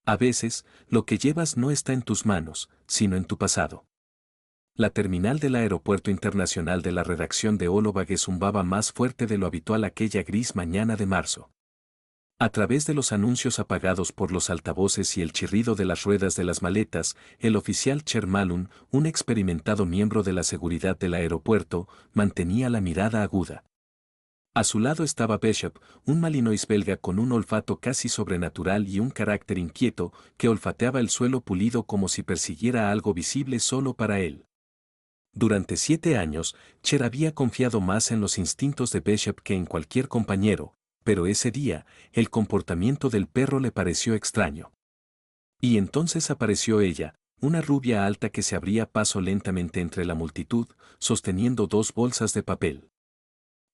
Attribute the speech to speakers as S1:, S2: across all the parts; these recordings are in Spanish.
S1: A veces, lo que llevas no está en tus manos, sino en tu pasado. La terminal del Aeropuerto Internacional de la redacción de Olovague zumbaba más fuerte de lo habitual aquella gris mañana de marzo. A través de los anuncios apagados por los altavoces y el chirrido de las ruedas de las maletas, el oficial Chermalun, un experimentado miembro de la seguridad del aeropuerto, mantenía la mirada aguda. A su lado estaba Bishop, un malinois belga con un olfato casi sobrenatural y un carácter inquieto, que olfateaba el suelo pulido como si persiguiera algo visible solo para él. Durante 7 años, Cher había confiado más en los instintos de Bishop que en cualquier compañero, pero ese día, el comportamiento del perro le pareció extraño. Y entonces apareció ella, una rubia alta que se abría paso lentamente entre la multitud, sosteniendo 2 bolsas de papel.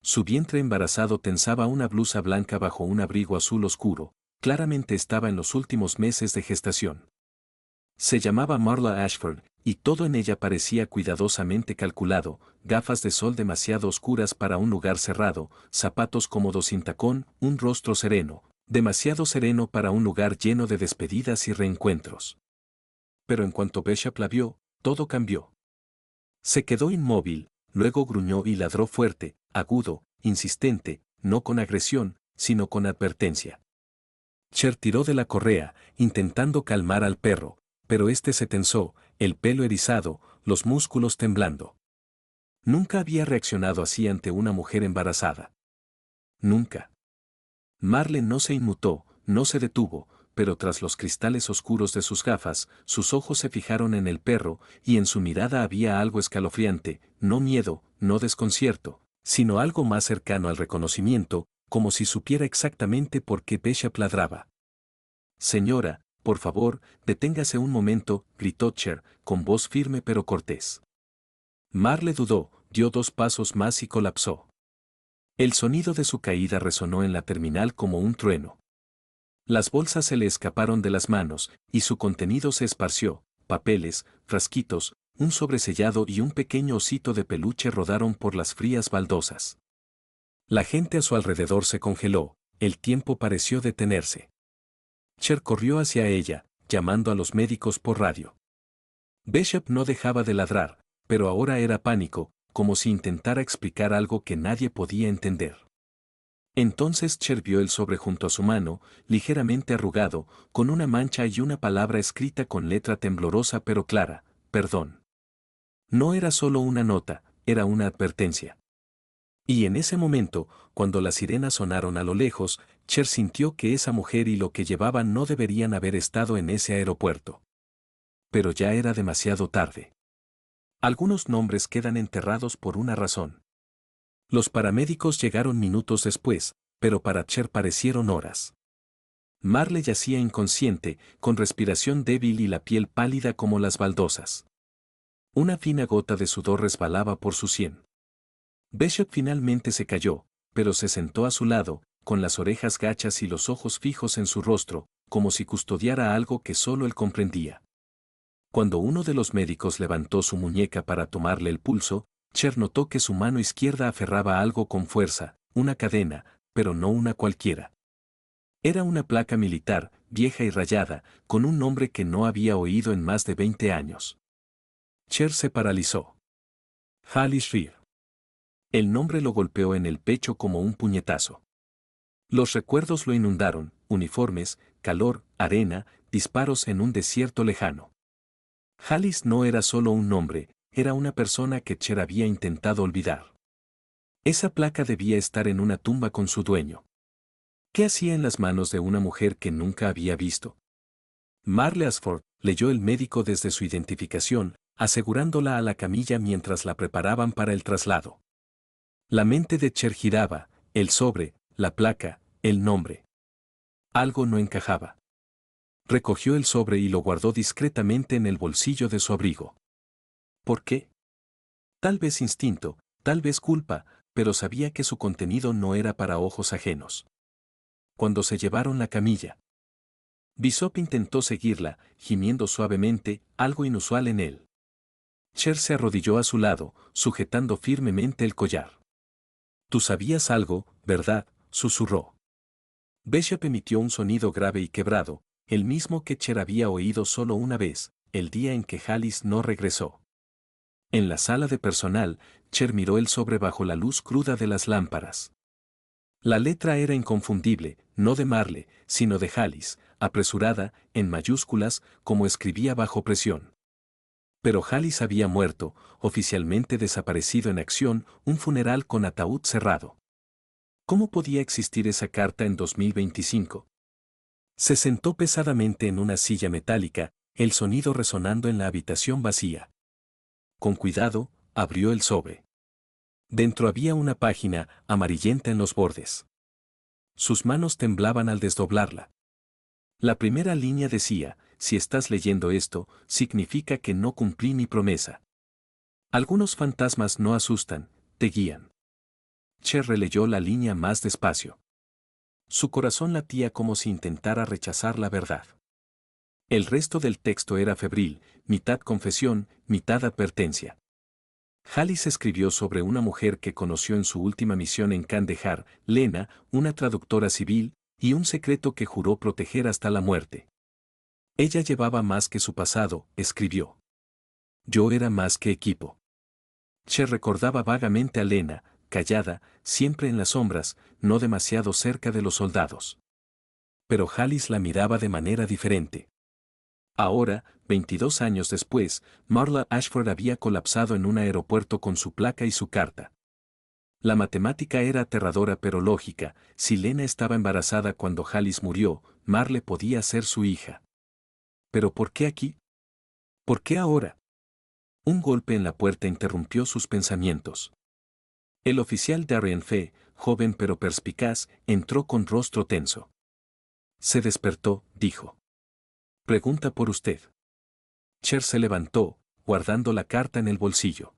S1: Su vientre embarazado tensaba una blusa blanca bajo un abrigo azul oscuro, claramente estaba en los últimos meses de gestación. Se llamaba Marla Ashford, y todo en ella parecía cuidadosamente calculado: gafas de sol demasiado oscuras para un lugar cerrado, zapatos cómodos sin tacón, un rostro sereno, demasiado sereno para un lugar lleno de despedidas y reencuentros. Pero en cuanto Bishop la vio, todo cambió. Se quedó inmóvil, luego gruñó y ladró fuerte, agudo, insistente, no con agresión, sino con advertencia. Cher tiró de la correa, intentando calmar al perro, pero este se tensó, el pelo erizado, los músculos temblando. Nunca había reaccionado así ante una mujer embarazada. Nunca. Marle no se inmutó, no se detuvo, pero tras los cristales oscuros de sus gafas, sus ojos se fijaron en el perro, y en su mirada había algo escalofriante, no miedo, no desconcierto, sino algo más cercano al reconocimiento, como si supiera exactamente por qué Bishop ladraba. «Señora, por favor, deténgase un momento», gritó Cher, con voz firme pero cortés. Marle dudó, dio 2 pasos más y colapsó. El sonido de su caída resonó en la terminal como un trueno. Las bolsas se le escaparon de las manos, y su contenido se esparció: papeles, frasquitos, un sobresellado y un pequeño osito de peluche rodaron por las frías baldosas. La gente a su alrededor se congeló, el tiempo pareció detenerse. Cher corrió hacia ella, llamando a los médicos por radio. Bishop no dejaba de ladrar, pero ahora era pánico, como si intentara explicar algo que nadie podía entender. Entonces Cher vio el sobre junto a su mano, ligeramente arrugado, con una mancha y una palabra escrita con letra temblorosa pero clara: perdón. No era solo una nota, era una advertencia. Y en ese momento, cuando las sirenas sonaron a lo lejos, Cher sintió que esa mujer y lo que llevaban no deberían haber estado en ese aeropuerto. Pero ya era demasiado tarde. Algunos nombres quedan enterrados por una razón. Los paramédicos llegaron minutos después, pero para Cher parecieron horas. Marle yacía inconsciente, con respiración débil y la piel pálida como las baldosas. Una fina gota de sudor resbalaba por su sien. Bishop finalmente se cayó, pero se sentó a su lado, con las orejas gachas y los ojos fijos en su rostro, como si custodiara algo que solo él comprendía. Cuando uno de los médicos levantó su muñeca para tomarle el pulso, Cher notó que su mano izquierda aferraba algo con fuerza, una cadena, pero no una cualquiera. Era una placa militar, vieja y rayada, con un nombre que no había oído en más de 20 años. Cher se paralizó. Halish Rear. El nombre lo golpeó en el pecho como un puñetazo. Los recuerdos lo inundaron: uniformes, calor, arena, disparos en un desierto lejano. Halis no era solo un nombre, era una persona que Cher había intentado olvidar. Esa placa debía estar en una tumba con su dueño. ¿Qué hacía en las manos de una mujer que nunca había visto? Marle Ashford, leyó el médico desde su identificación, asegurándola a la camilla mientras la preparaban para el traslado. La mente de Cher giraba: el sobre, la placa, el nombre. Algo no encajaba. Recogió el sobre y lo guardó discretamente en el bolsillo de su abrigo. ¿Por qué? Tal vez instinto, tal vez culpa, pero sabía que su contenido no era para ojos ajenos. Cuando se llevaron la camilla, Bishop intentó seguirla, gimiendo suavemente, algo inusual en él. Cher se arrodilló a su lado, sujetando firmemente el collar. «Tú sabías algo, ¿verdad?», susurró. Bishop emitió un sonido grave y quebrado, el mismo que Cher había oído solo una vez, el día en que Alice no regresó. En la sala de personal, Cher miró el sobre bajo la luz cruda de las lámparas. La letra era inconfundible, no de Marle, sino de Alice, apresurada, en mayúsculas, como escribía bajo presión. Pero Alice había muerto, oficialmente desaparecido en acción, un funeral con ataúd cerrado. ¿Cómo podía existir esa carta en 2025? Se sentó pesadamente en una silla metálica, el sonido resonando en la habitación vacía. Con cuidado, abrió el sobre. Dentro había una página, amarillenta en los bordes. Sus manos temblaban al desdoblarla. La primera línea decía, si estás leyendo esto, significa que no cumplí mi promesa. Algunos fantasmas no asustan, te guían. Cher releyó la línea más despacio. Su corazón latía como si intentara rechazar la verdad. El resto del texto era febril, mitad confesión, mitad advertencia. Alice escribió sobre una mujer que conoció en su última misión en Kandahar, Lena, una traductora civil, y un secreto que juró proteger hasta la muerte. Ella llevaba más que su pasado, escribió. Yo era más que equipo. Cher recordaba vagamente a Lena, callada, siempre en las sombras, no demasiado cerca de los soldados. Pero Alice la miraba de manera diferente. Ahora, 22 años después, Marla Ashford había colapsado en un aeropuerto con su placa y su carta. La matemática era aterradora pero lógica, si Lena estaba embarazada cuando Alice murió, Marle podía ser su hija. ¿Pero por qué aquí? ¿Por qué ahora? Un golpe en la puerta interrumpió sus pensamientos. El oficial Darien Fee, joven pero perspicaz, entró con rostro tenso. Se despertó, dijo. Pregunta por usted. Cher se levantó, guardando la carta en el bolsillo.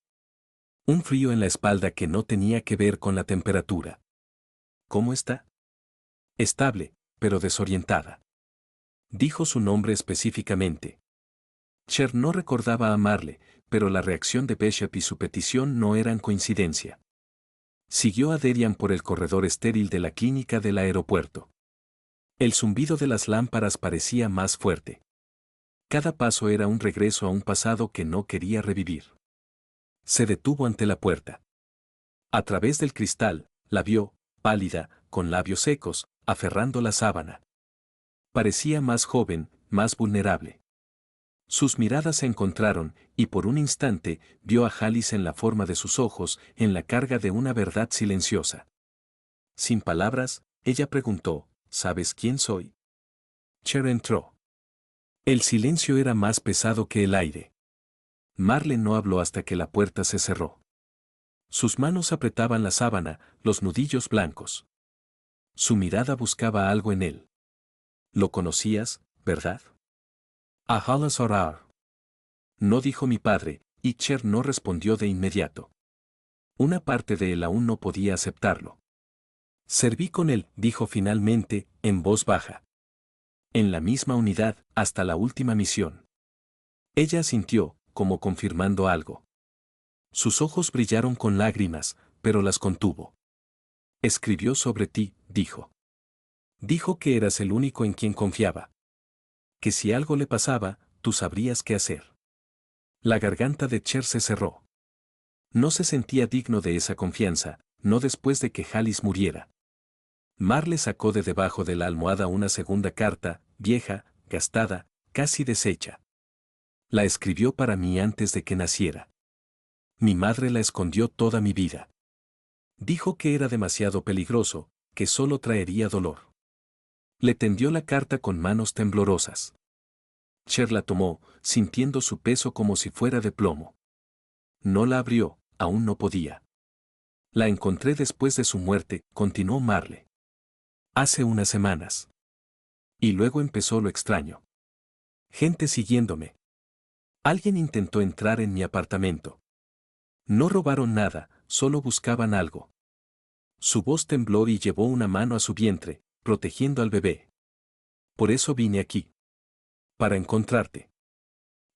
S1: Un frío en la espalda que no tenía que ver con la temperatura. ¿Cómo está? Estable, pero desorientada. Dijo su nombre específicamente. Cher no recordaba a Marle, pero la reacción de Bishop y su petición no eran coincidencia. Siguió a Derian por el corredor estéril de la clínica del aeropuerto. El zumbido de las lámparas parecía más fuerte. Cada paso era un regreso a un pasado que no quería revivir. Se detuvo ante la puerta. A través del cristal, la vio, pálida, con labios secos, aferrando la sábana. Parecía más joven, más vulnerable. Sus miradas se encontraron, y por un instante, vio a Alice en la forma de sus ojos, en la carga de una verdad silenciosa. Sin palabras, ella preguntó, ¿sabes quién soy? Cher entró. El silencio era más pesado que el aire. Marle no habló hasta que la puerta se cerró. Sus manos apretaban la sábana, los nudillos blancos. Su mirada buscaba algo en él. Lo conocías, ¿verdad? A Halas Orar. No dijo mi padre, y Cher no respondió de inmediato. Una parte de él aún no podía aceptarlo. Serví con él, dijo finalmente, en voz baja. En la misma unidad, hasta la última misión. Ella asintió, como confirmando algo. Sus ojos brillaron con lágrimas, pero las contuvo. Escribió sobre ti, dijo. Dijo que eras el único en quien confiaba. Que si algo le pasaba, tú sabrías qué hacer. La garganta de Cher se cerró. No se sentía digno de esa confianza, no después de que Alice muriera. Marle sacó de debajo de la almohada una segunda carta, vieja, gastada, casi deshecha. La escribió para mí antes de que naciera. Mi madre la escondió toda mi vida. Dijo que era demasiado peligroso, que solo traería dolor. Le tendió la carta con manos temblorosas. Cher la tomó, sintiendo su peso como si fuera de plomo. No la abrió, aún no podía. La encontré después de su muerte, continuó Marle. Hace unas semanas. Y luego empezó lo extraño. Gente siguiéndome. Alguien intentó entrar en mi apartamento. No robaron nada, solo buscaban algo. Su voz tembló y llevó una mano a su vientre, protegiendo al bebé. Por eso vine aquí. Para encontrarte.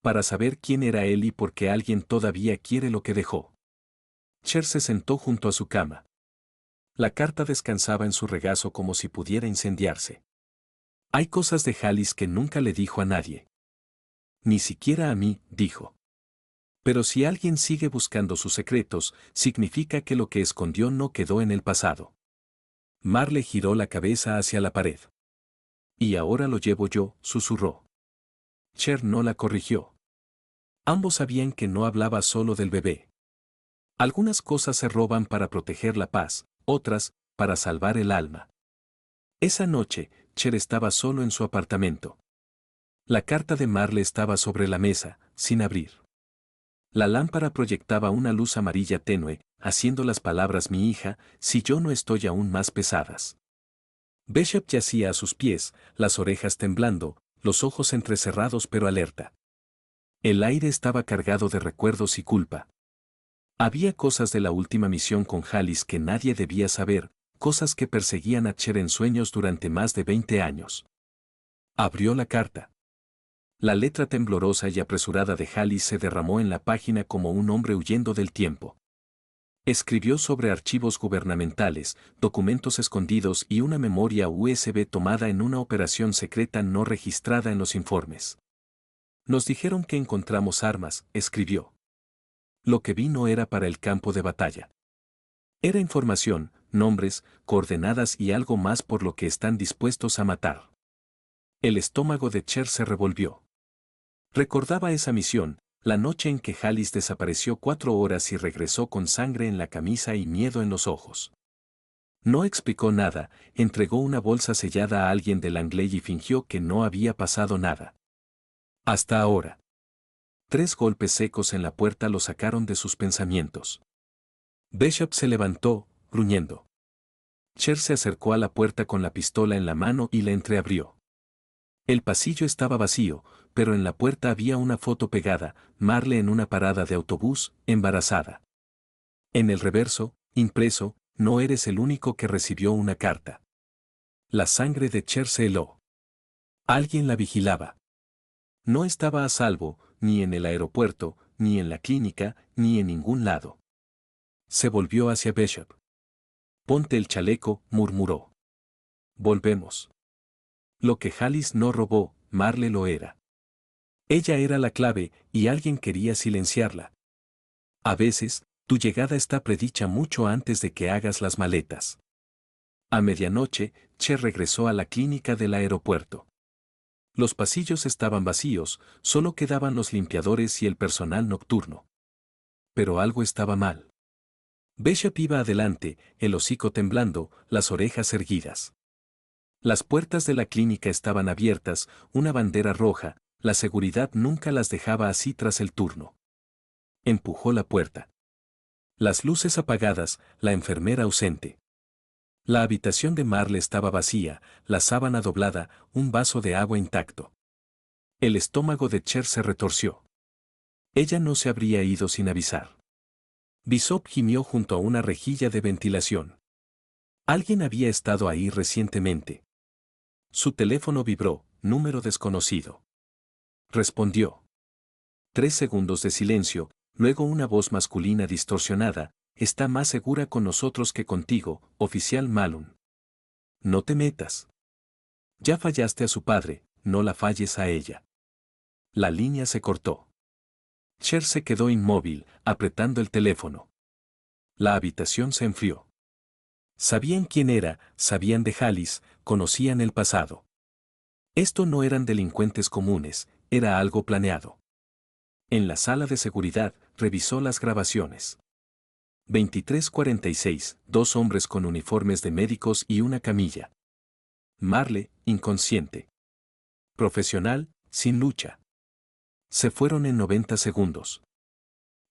S1: Para saber quién era él y por qué alguien todavía quiere lo que dejó. Cher se sentó junto a su cama. La carta descansaba en su regazo como si pudiera incendiarse. Hay cosas de Alice que nunca le dijo a nadie. Ni siquiera a mí, dijo. Pero si alguien sigue buscando sus secretos, significa que lo que escondió no quedó en el pasado. Marle giró la cabeza hacia la pared. Y ahora lo llevo yo, susurró. Cher no la corrigió. Ambos sabían que no hablaba solo del bebé. Algunas cosas se roban para proteger la paz, otras, para salvar el alma. Esa noche, Cher estaba solo en su apartamento. La carta de Marle estaba sobre la mesa, sin abrir. La lámpara proyectaba una luz amarilla tenue, haciendo las palabras mi hija, si yo no estoy aún más pesadas. Bishop yacía a sus pies, las orejas temblando, los ojos entrecerrados pero alerta. El aire estaba cargado de recuerdos y culpa. Había cosas de la última misión con Alice que nadie debía saber, cosas que perseguían a Cher en sueños durante más de 20 años. Abrió la carta. La letra temblorosa y apresurada de Alice se derramó en la página como un hombre huyendo del tiempo. Escribió sobre archivos gubernamentales, documentos escondidos y una memoria USB tomada en una operación secreta no registrada en los informes. Nos dijeron que encontramos armas, escribió. Lo que vi no era para el campo de batalla. Era información, nombres, coordenadas y algo más por lo que están dispuestos a matar. El estómago de Cher se revolvió. Recordaba esa misión, la noche en que Alice desapareció 4 horas y regresó con sangre en la camisa y miedo en los ojos. No explicó nada, entregó una bolsa sellada a alguien del Langley y fingió que no había pasado nada. Hasta ahora. 3 golpes secos en la puerta lo sacaron de sus pensamientos. Bishop se levantó, gruñendo. Cher se acercó a la puerta con la pistola en la mano y la entreabrió. El pasillo estaba vacío, pero en la puerta había una foto pegada, Marle en una parada de autobús, embarazada. En el reverso, impreso, no eres el único que recibió una carta. La sangre de Cher se heló. Alguien la vigilaba. No estaba a salvo, ni en el aeropuerto, ni en la clínica, ni en ningún lado. Se volvió hacia Bishop. Ponte el chaleco, murmuró. Volvemos. Lo que Alice no robó, Marle lo era. Ella era la clave, y alguien quería silenciarla. A veces, tu llegada está predicha mucho antes de que hagas las maletas. A medianoche, Cher regresó a la clínica del aeropuerto. Los pasillos estaban vacíos, solo quedaban los limpiadores y el personal nocturno. Pero algo estaba mal. Bishop iba adelante, el hocico temblando, las orejas erguidas. Las puertas de la clínica estaban abiertas, una bandera roja, la seguridad nunca las dejaba así tras el turno. Empujó la puerta. Las luces apagadas, la enfermera ausente. La habitación de Marle estaba vacía, la sábana doblada, un vaso de agua intacto. El estómago de Cher se retorció. Ella no se habría ido sin avisar. Bishop gimió junto a una rejilla de ventilación. Alguien había estado ahí recientemente. Su teléfono vibró, número desconocido. Respondió. 3 segundos de silencio, luego una voz masculina distorsionada, está más segura con nosotros que contigo, oficial Malone. No te metas. Ya fallaste a su padre, no la falles a ella. La línea se cortó. Cher se quedó inmóvil, apretando el teléfono. La habitación se enfrió. Sabían quién era, sabían de Alice, conocían el pasado. Esto no eran delincuentes comunes, era algo planeado. En la sala de seguridad, revisó las grabaciones. 23:46, 2 hombres con uniformes de médicos y una camilla. Marle, inconsciente. Profesional, sin lucha. Se fueron en 90 segundos.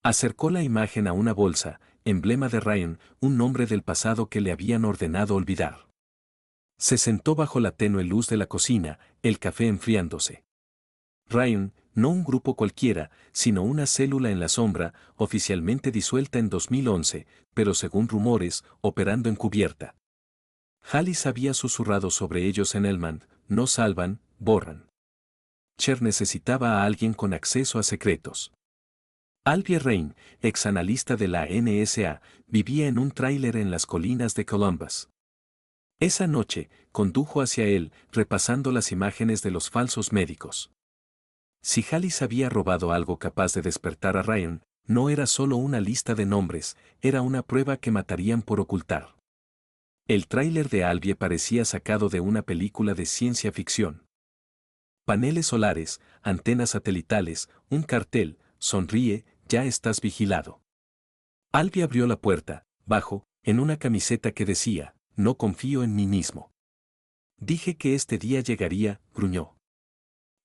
S1: Acercó la imagen a una bolsa, emblema de Ryan, un nombre del pasado que le habían ordenado olvidar. Se sentó bajo la tenue luz de la cocina, el café enfriándose. Ryan, no un grupo cualquiera, sino una célula en la sombra, oficialmente disuelta en 2011, pero según rumores, operando encubierta. Alice había susurrado sobre ellos en Elmand, no salvan, borran. Cher necesitaba a alguien con acceso a secretos. Albie Rain, ex analista de la NSA, vivía en un tráiler en las colinas de Columbus. Esa noche, condujo hacia él, repasando las imágenes de los falsos médicos. Si Halis había robado algo capaz de despertar a Ryan, no era solo una lista de nombres, era una prueba que matarían por ocultar. El tráiler de Albie parecía sacado de una película de ciencia ficción. Paneles solares, antenas satelitales, un cartel, sonríe, ya estás vigilado. Albie abrió la puerta, bajo, en una camiseta que decía, no confío en mí mismo. Dije que este día llegaría, gruñó.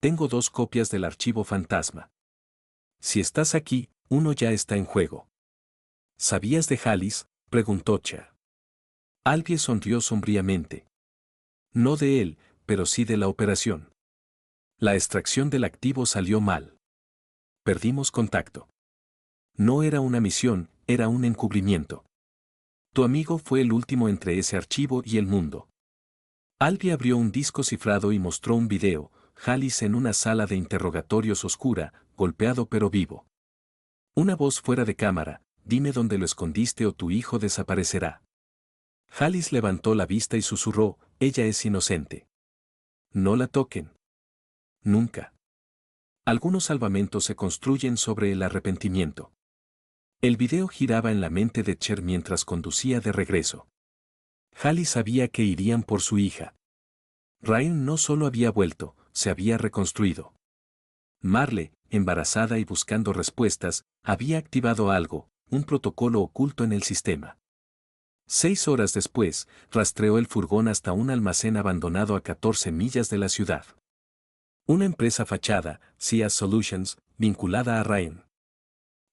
S1: Tengo 2 copias del archivo fantasma. Si estás aquí, uno ya está en juego. ¿Sabías de Halis?, preguntó Cher. Albie sonrió sombríamente. No de él, pero sí de la operación. La extracción del activo salió mal. Perdimos contacto. No era una misión, era un encubrimiento. Tu amigo fue el último entre ese archivo y el mundo. Albie abrió un disco cifrado y mostró un video, Halis en una sala de interrogatorios oscura, golpeado pero vivo. Una voz fuera de cámara, dime dónde lo escondiste o tu hijo desaparecerá. Halis levantó la vista y susurró, ella es inocente. No la toquen. Nunca. Algunos salvamentos se construyen sobre el arrepentimiento. El video giraba en la mente de Cher mientras conducía de regreso. Halis sabía que irían por su hija. Ryan no solo había vuelto, se había reconstruido. Marle, embarazada y buscando respuestas, había activado algo, un protocolo oculto en el sistema. 6 horas después, rastreó el furgón hasta un almacén abandonado a 14 millas de la ciudad. Una empresa fachada, SIA Solutions, vinculada a Ryan.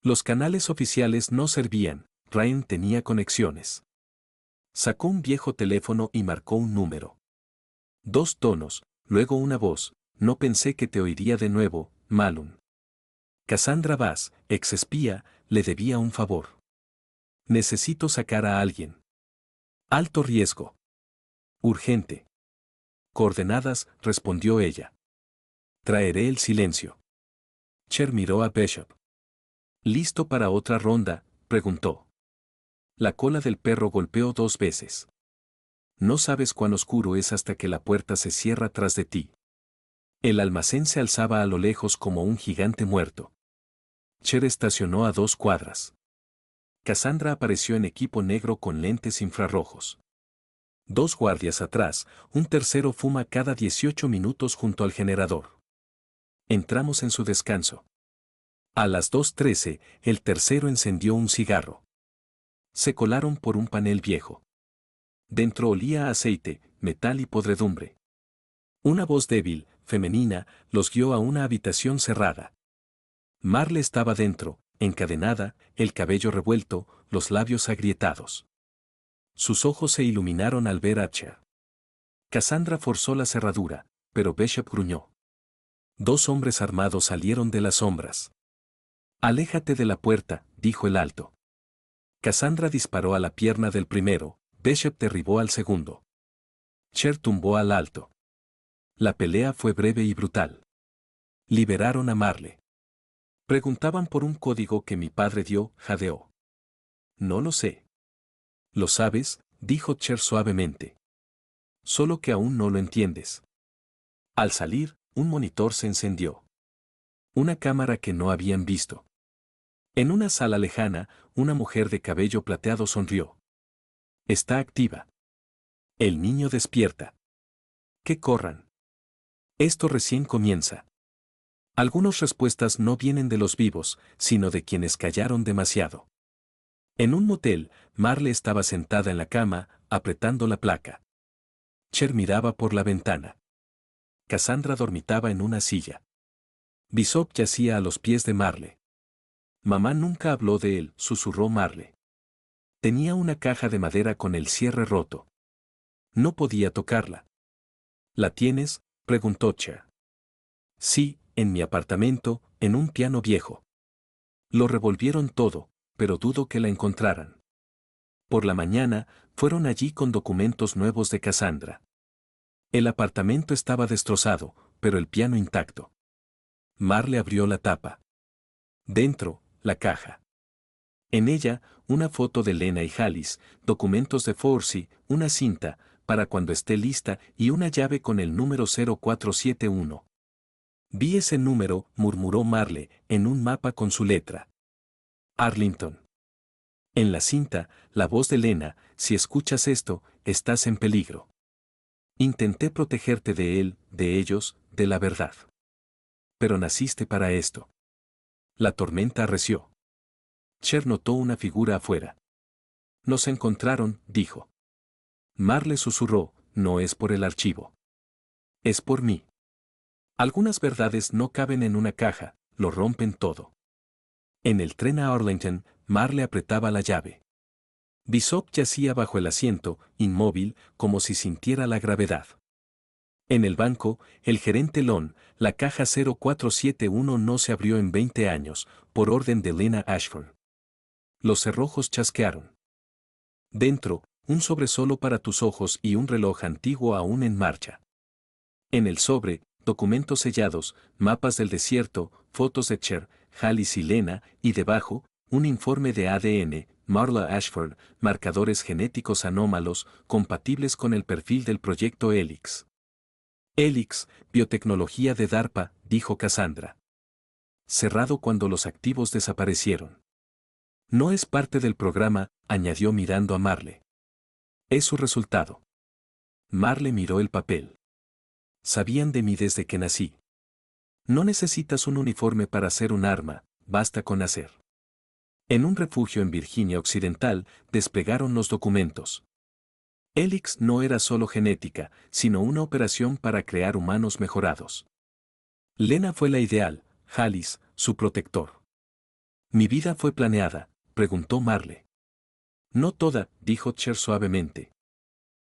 S1: Los canales oficiales no servían, Ryan tenía conexiones. Sacó un viejo teléfono y marcó un número. 2 tonos, luego una voz, no pensé que te oiría de nuevo, Malun. Cassandra Bass, ex espía, le debía un favor. Necesito sacar a alguien. Alto riesgo. Urgente. Coordenadas, respondió ella. Traeré el silencio. Cher miró a Bishop. ¿Listo para otra ronda?, preguntó. La cola del perro golpeó 2 veces. No sabes cuán oscuro es hasta que la puerta se cierra tras de ti. El almacén se alzaba a lo lejos como un gigante muerto. Cher estacionó a 2 cuadras. Cassandra apareció en equipo negro con lentes infrarrojos. 2 guardias atrás, un tercero fuma cada 18 minutos junto al generador. Entramos en su descanso. A las 2:13, el tercero encendió un cigarro. Se colaron por un panel viejo. Dentro olía a aceite, metal y podredumbre. Una voz débil, femenina, los guió a una habitación cerrada. Marle estaba dentro, encadenada, el cabello revuelto, los labios agrietados. Sus ojos se iluminaron al ver a Cher. Cassandra forzó la cerradura, pero Bishop gruñó. 2 hombres armados salieron de las sombras. Aléjate de la puerta, dijo el alto. Cassandra disparó a la pierna del primero, Bishop derribó al segundo. Cher tumbó al alto. La pelea fue breve y brutal. Liberaron a Marle. Preguntaban por un código que mi padre dio, jadeó. No lo sé. ¿Lo sabes?, dijo Cher suavemente. Solo que aún no lo entiendes. Al salir, un monitor se encendió. Una cámara que no habían visto. En una sala lejana, una mujer de cabello plateado sonrió. Está activa. El niño despierta. Que corran. Esto recién comienza. Algunas respuestas no vienen de los vivos, sino de quienes callaron demasiado. En un motel, Marle estaba sentada en la cama, apretando la placa. Cher miraba por la ventana. Cassandra dormitaba en una silla. Bishop yacía a los pies de Marle. Mamá nunca habló de él, susurró Marle. Tenía una caja de madera con el cierre roto. No podía tocarla. ¿La tienes?, preguntó Cher. Sí, en mi apartamento, en un piano viejo. Lo revolvieron todo, pero dudo que la encontraran. Por la mañana, fueron allí con documentos nuevos de Cassandra. El apartamento estaba destrozado, pero el piano intacto. Marle abrió la tapa. Dentro, la caja. En ella, una foto de Lena y Halis, documentos de Forsey, una cinta, para cuando esté lista y una llave con el número 0471. Vi ese número, murmuró Marle, en un mapa con su letra. Arlington. En la cinta, la voz de Lena, si escuchas esto, estás en peligro. Intenté protegerte de él, de ellos, de la verdad. Pero naciste para esto. La tormenta arreció. Cher notó una figura afuera. Nos encontraron, dijo. Marle susurró, no es por el archivo. Es por mí. Algunas verdades no caben en una caja, lo rompen todo. En el tren a Arlington, Marle apretaba la llave. Bishop yacía bajo el asiento, inmóvil, como si sintiera la gravedad. En el banco, el gerente Lon, la caja 0471 no se abrió en 20 años, por orden de Lena Ashford. Los cerrojos chasquearon. Dentro, un sobre solo para tus ojos y un reloj antiguo aún en marcha. En el sobre, documentos sellados, mapas del desierto, fotos de Cher, Halis y Lena, y debajo, un informe de ADN, Marla Ashford, marcadores genéticos anómalos, compatibles con el perfil del proyecto Helix. Helix, biotecnología de DARPA, dijo Cassandra. Cerrado cuando los activos desaparecieron. No es parte del programa, añadió mirando a Marle. Es su resultado. Marle miró el papel. Sabían de mí desde que nací. No necesitas un uniforme para ser un arma, basta con nacer. En un refugio en Virginia Occidental, desplegaron los documentos. Helix no era solo genética, sino una operación para crear humanos mejorados. Lena fue la ideal, Halis, su protector. ¿Mi vida fue planeada?, preguntó Marle. No toda, dijo Cher suavemente.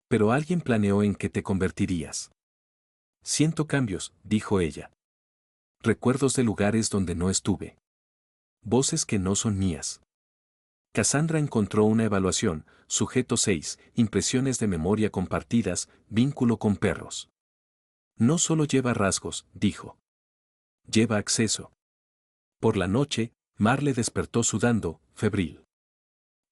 S1: Pero alguien planeó en que te convertirías. Siento cambios, dijo ella. Recuerdos de lugares donde no estuve. Voces que no son mías. Cassandra encontró una evaluación, sujeto 6, impresiones de memoria compartidas, vínculo con perros. No solo lleva rasgos, dijo. Lleva acceso. Por la noche, Marle despertó sudando, febril.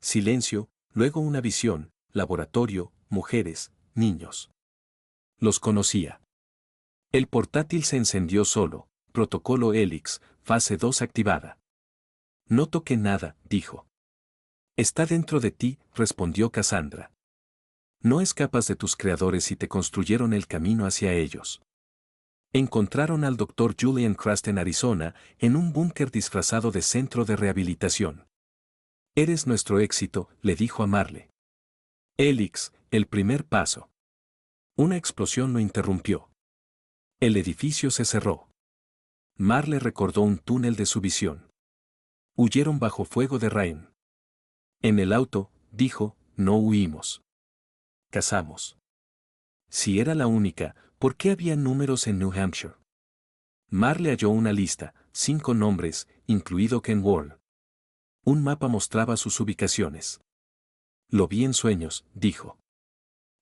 S1: Silencio, luego una visión, laboratorio, mujeres, niños. Los conocía. El portátil se encendió solo, protocolo Helix, fase 2 activada. No toqué nada, dijo. Está dentro de ti, respondió Cassandra. No escapas de tus creadores y te construyeron el camino hacia ellos. Encontraron al Dr. Julian Crust en Arizona, en un búnker disfrazado de centro de rehabilitación. Eres nuestro éxito, le dijo a Marle. Helix, el primer paso. Una explosión lo interrumpió. El edificio se cerró. Marle recordó un túnel de su visión. Huyeron bajo fuego de Rain. En el auto, dijo, no huimos. Cazamos. Si era la única, ¿por qué había números en New Hampshire? Marle halló una lista, 5 nombres, incluido Ken Wall. Un mapa mostraba sus ubicaciones. Lo vi en sueños, dijo.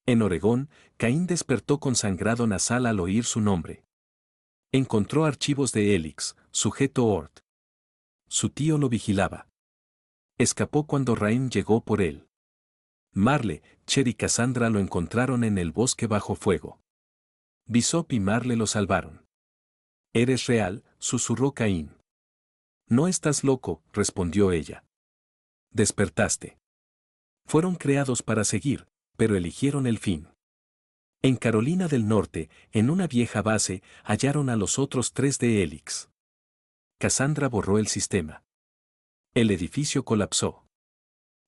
S1: En Oregón, Caín despertó con sangrado nasal al oír su nombre. Encontró archivos de Helix, sujeto Ort. Su tío lo vigilaba. Escapó cuando Rain llegó por él. Marle, Cher y Cassandra lo encontraron en el bosque bajo fuego. Bishop y Marle lo salvaron. Eres real, susurró Caín. No estás loco, respondió ella. Despertaste. Fueron creados para seguir, pero eligieron el fin. En Carolina del Norte, en una vieja base, hallaron a los otros 3 de Helix. Cassandra borró el sistema. El edificio colapsó.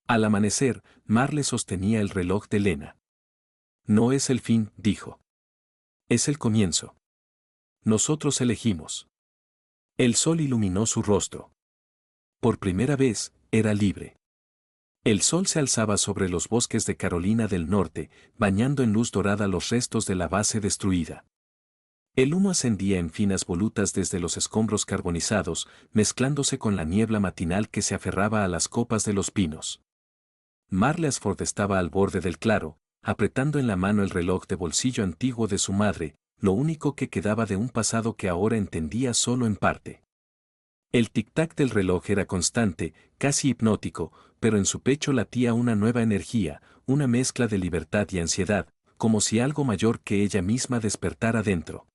S1: Al amanecer, Marle sostenía el reloj de Lena. No es el fin, dijo. Es el comienzo. Nosotros elegimos. El sol iluminó su rostro. Por primera vez, era libre. El sol se alzaba sobre los bosques de Carolina del Norte, bañando en luz dorada los restos de la base destruida. El humo ascendía en finas volutas desde los escombros carbonizados, mezclándose con la niebla matinal que se aferraba a las copas de los pinos. Marle Ashford estaba al borde del claro, apretando en la mano el reloj de bolsillo antiguo de su madre, lo único que quedaba de un pasado que ahora entendía solo en parte. El tic-tac del reloj era constante, casi hipnótico, pero en su pecho latía una nueva energía, una mezcla de libertad y ansiedad, como si algo mayor que ella misma despertara dentro.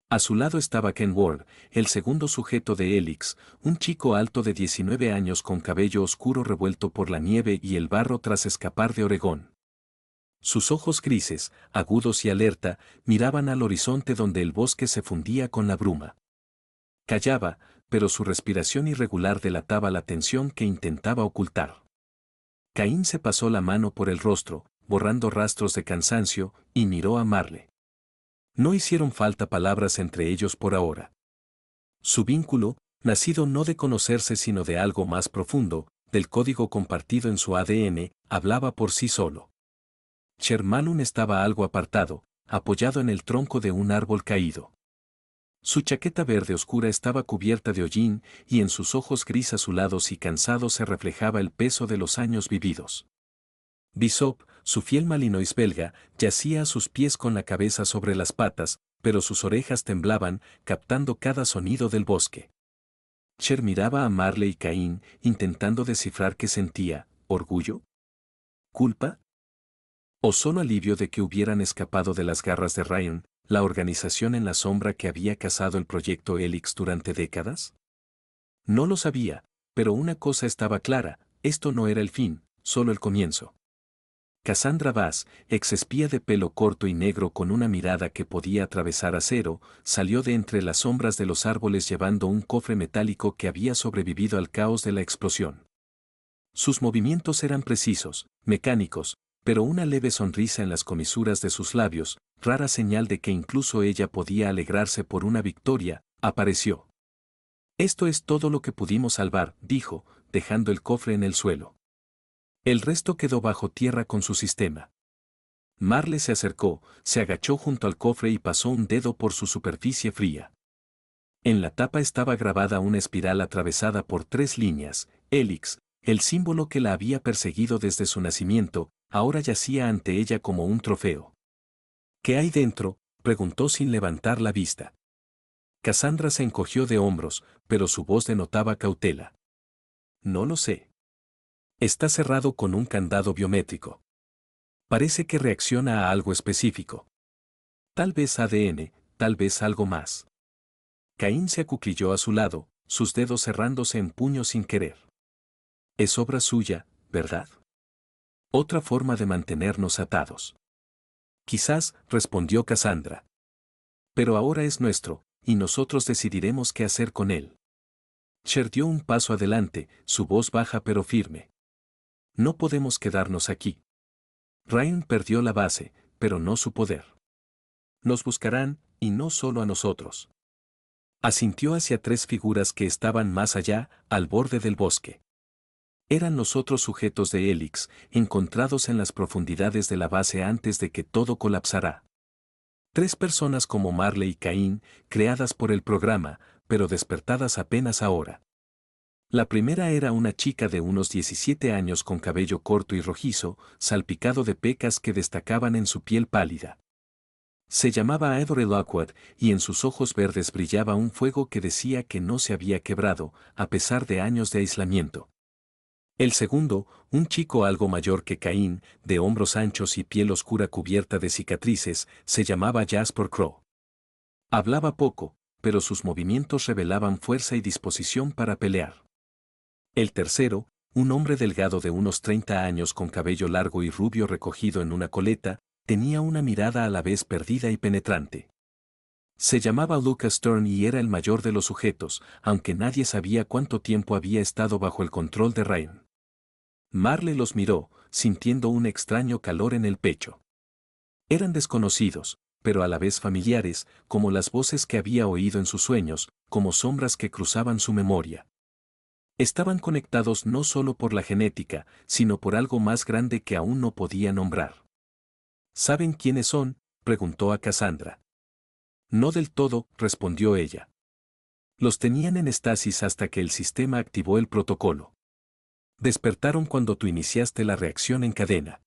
S1: A su lado estaba Ken Ward, el segundo sujeto de Helix, un chico alto de 19 años con cabello oscuro revuelto por la nieve y el barro tras escapar de Oregón. Sus ojos grises, agudos y alerta, miraban al horizonte donde el bosque se fundía con la bruma. Callaba, pero su respiración irregular delataba la tensión que intentaba ocultar. Caín se pasó la mano por el rostro, borrando rastros de cansancio, y miró a Marle. No hicieron falta palabras entre ellos por ahora. Su vínculo, nacido no de conocerse sino de algo más profundo, del código compartido en su ADN, hablaba por sí solo. Shermalun estaba algo apartado, apoyado en el tronco de un árbol caído. Su chaqueta verde oscura estaba cubierta de hollín y en sus ojos gris azulados y cansados se reflejaba el peso de los años vividos. Bishop, su fiel malinois belga, yacía a sus pies con la cabeza sobre las patas, pero sus orejas temblaban, captando cada sonido del bosque. Cher miraba a Marle y Caín, intentando descifrar qué sentía: orgullo, culpa, o solo alivio de que hubieran escapado de las garras de Ryan, la organización en la sombra que había cazado el proyecto Helix durante décadas. No lo sabía, pero una cosa estaba clara: esto no era el fin, solo el comienzo. Cassandra Bass, exespía de pelo corto y negro con una mirada que podía atravesar acero, salió de entre las sombras de los árboles llevando un cofre metálico que había sobrevivido al caos de la explosión. Sus movimientos eran precisos, mecánicos, pero una leve sonrisa en las comisuras de sus labios, rara señal de que incluso ella podía alegrarse por una victoria, apareció. «Esto es todo lo que pudimos salvar», dijo, dejando el cofre en el suelo. El resto quedó bajo tierra con su sistema. Marle se acercó, se agachó junto al cofre y pasó un dedo por su superficie fría. En la tapa estaba grabada una espiral atravesada por 3 líneas: Helix, el símbolo que la había perseguido desde su nacimiento, ahora yacía ante ella como un trofeo. «¿Qué hay dentro?», preguntó sin levantar la vista. Cassandra se encogió de hombros, pero su voz denotaba cautela. «No lo sé. Está cerrado con un candado biométrico. Parece que reacciona a algo específico. Tal vez ADN, tal vez algo más». Caín se acuclilló a su lado, sus dedos cerrándose en puños sin querer. «Es obra suya, ¿verdad? Otra forma de mantenernos atados». «Quizás», respondió Cassandra. «Pero ahora es nuestro, y nosotros decidiremos qué hacer con él». Cher dio un paso adelante, su voz baja pero firme. «No podemos quedarnos aquí. Ryan perdió la base, pero no su poder. Nos buscarán, y no solo a nosotros». Asintió hacia 3 figuras que estaban más allá, al borde del bosque. Eran los otros sujetos de Helix, encontrados en las profundidades de la base antes de que todo colapsara. 3 personas como Marle y Caín, creadas por el programa, pero despertadas apenas ahora. La primera era una chica de unos 17 años con cabello corto y rojizo, salpicado de pecas que destacaban en su piel pálida. Se llamaba Avery Lockwood, y en sus ojos verdes brillaba un fuego que decía que no se había quebrado, a pesar de años de aislamiento. El segundo, un chico algo mayor que Caín, de hombros anchos y piel oscura cubierta de cicatrices, se llamaba Jasper Crow. Hablaba poco, pero sus movimientos revelaban fuerza y disposición para pelear. El tercero, un hombre delgado de unos 30 años con cabello largo y rubio recogido en una coleta, tenía una mirada a la vez perdida y penetrante. Se llamaba Lucas Stern y era el mayor de los sujetos, aunque nadie sabía cuánto tiempo había estado bajo el control de Ryan. Marle los miró, sintiendo un extraño calor en el pecho. Eran desconocidos, pero a la vez familiares, como las voces que había oído en sus sueños, como sombras que cruzaban su memoria. Estaban conectados no solo por la genética, sino por algo más grande que aún no podía nombrar. «¿Saben quiénes son?», preguntó a Cassandra. «No del todo», respondió ella. «Los tenían en estasis hasta que el sistema activó el protocolo. Despertaron cuando tú iniciaste la reacción en cadena.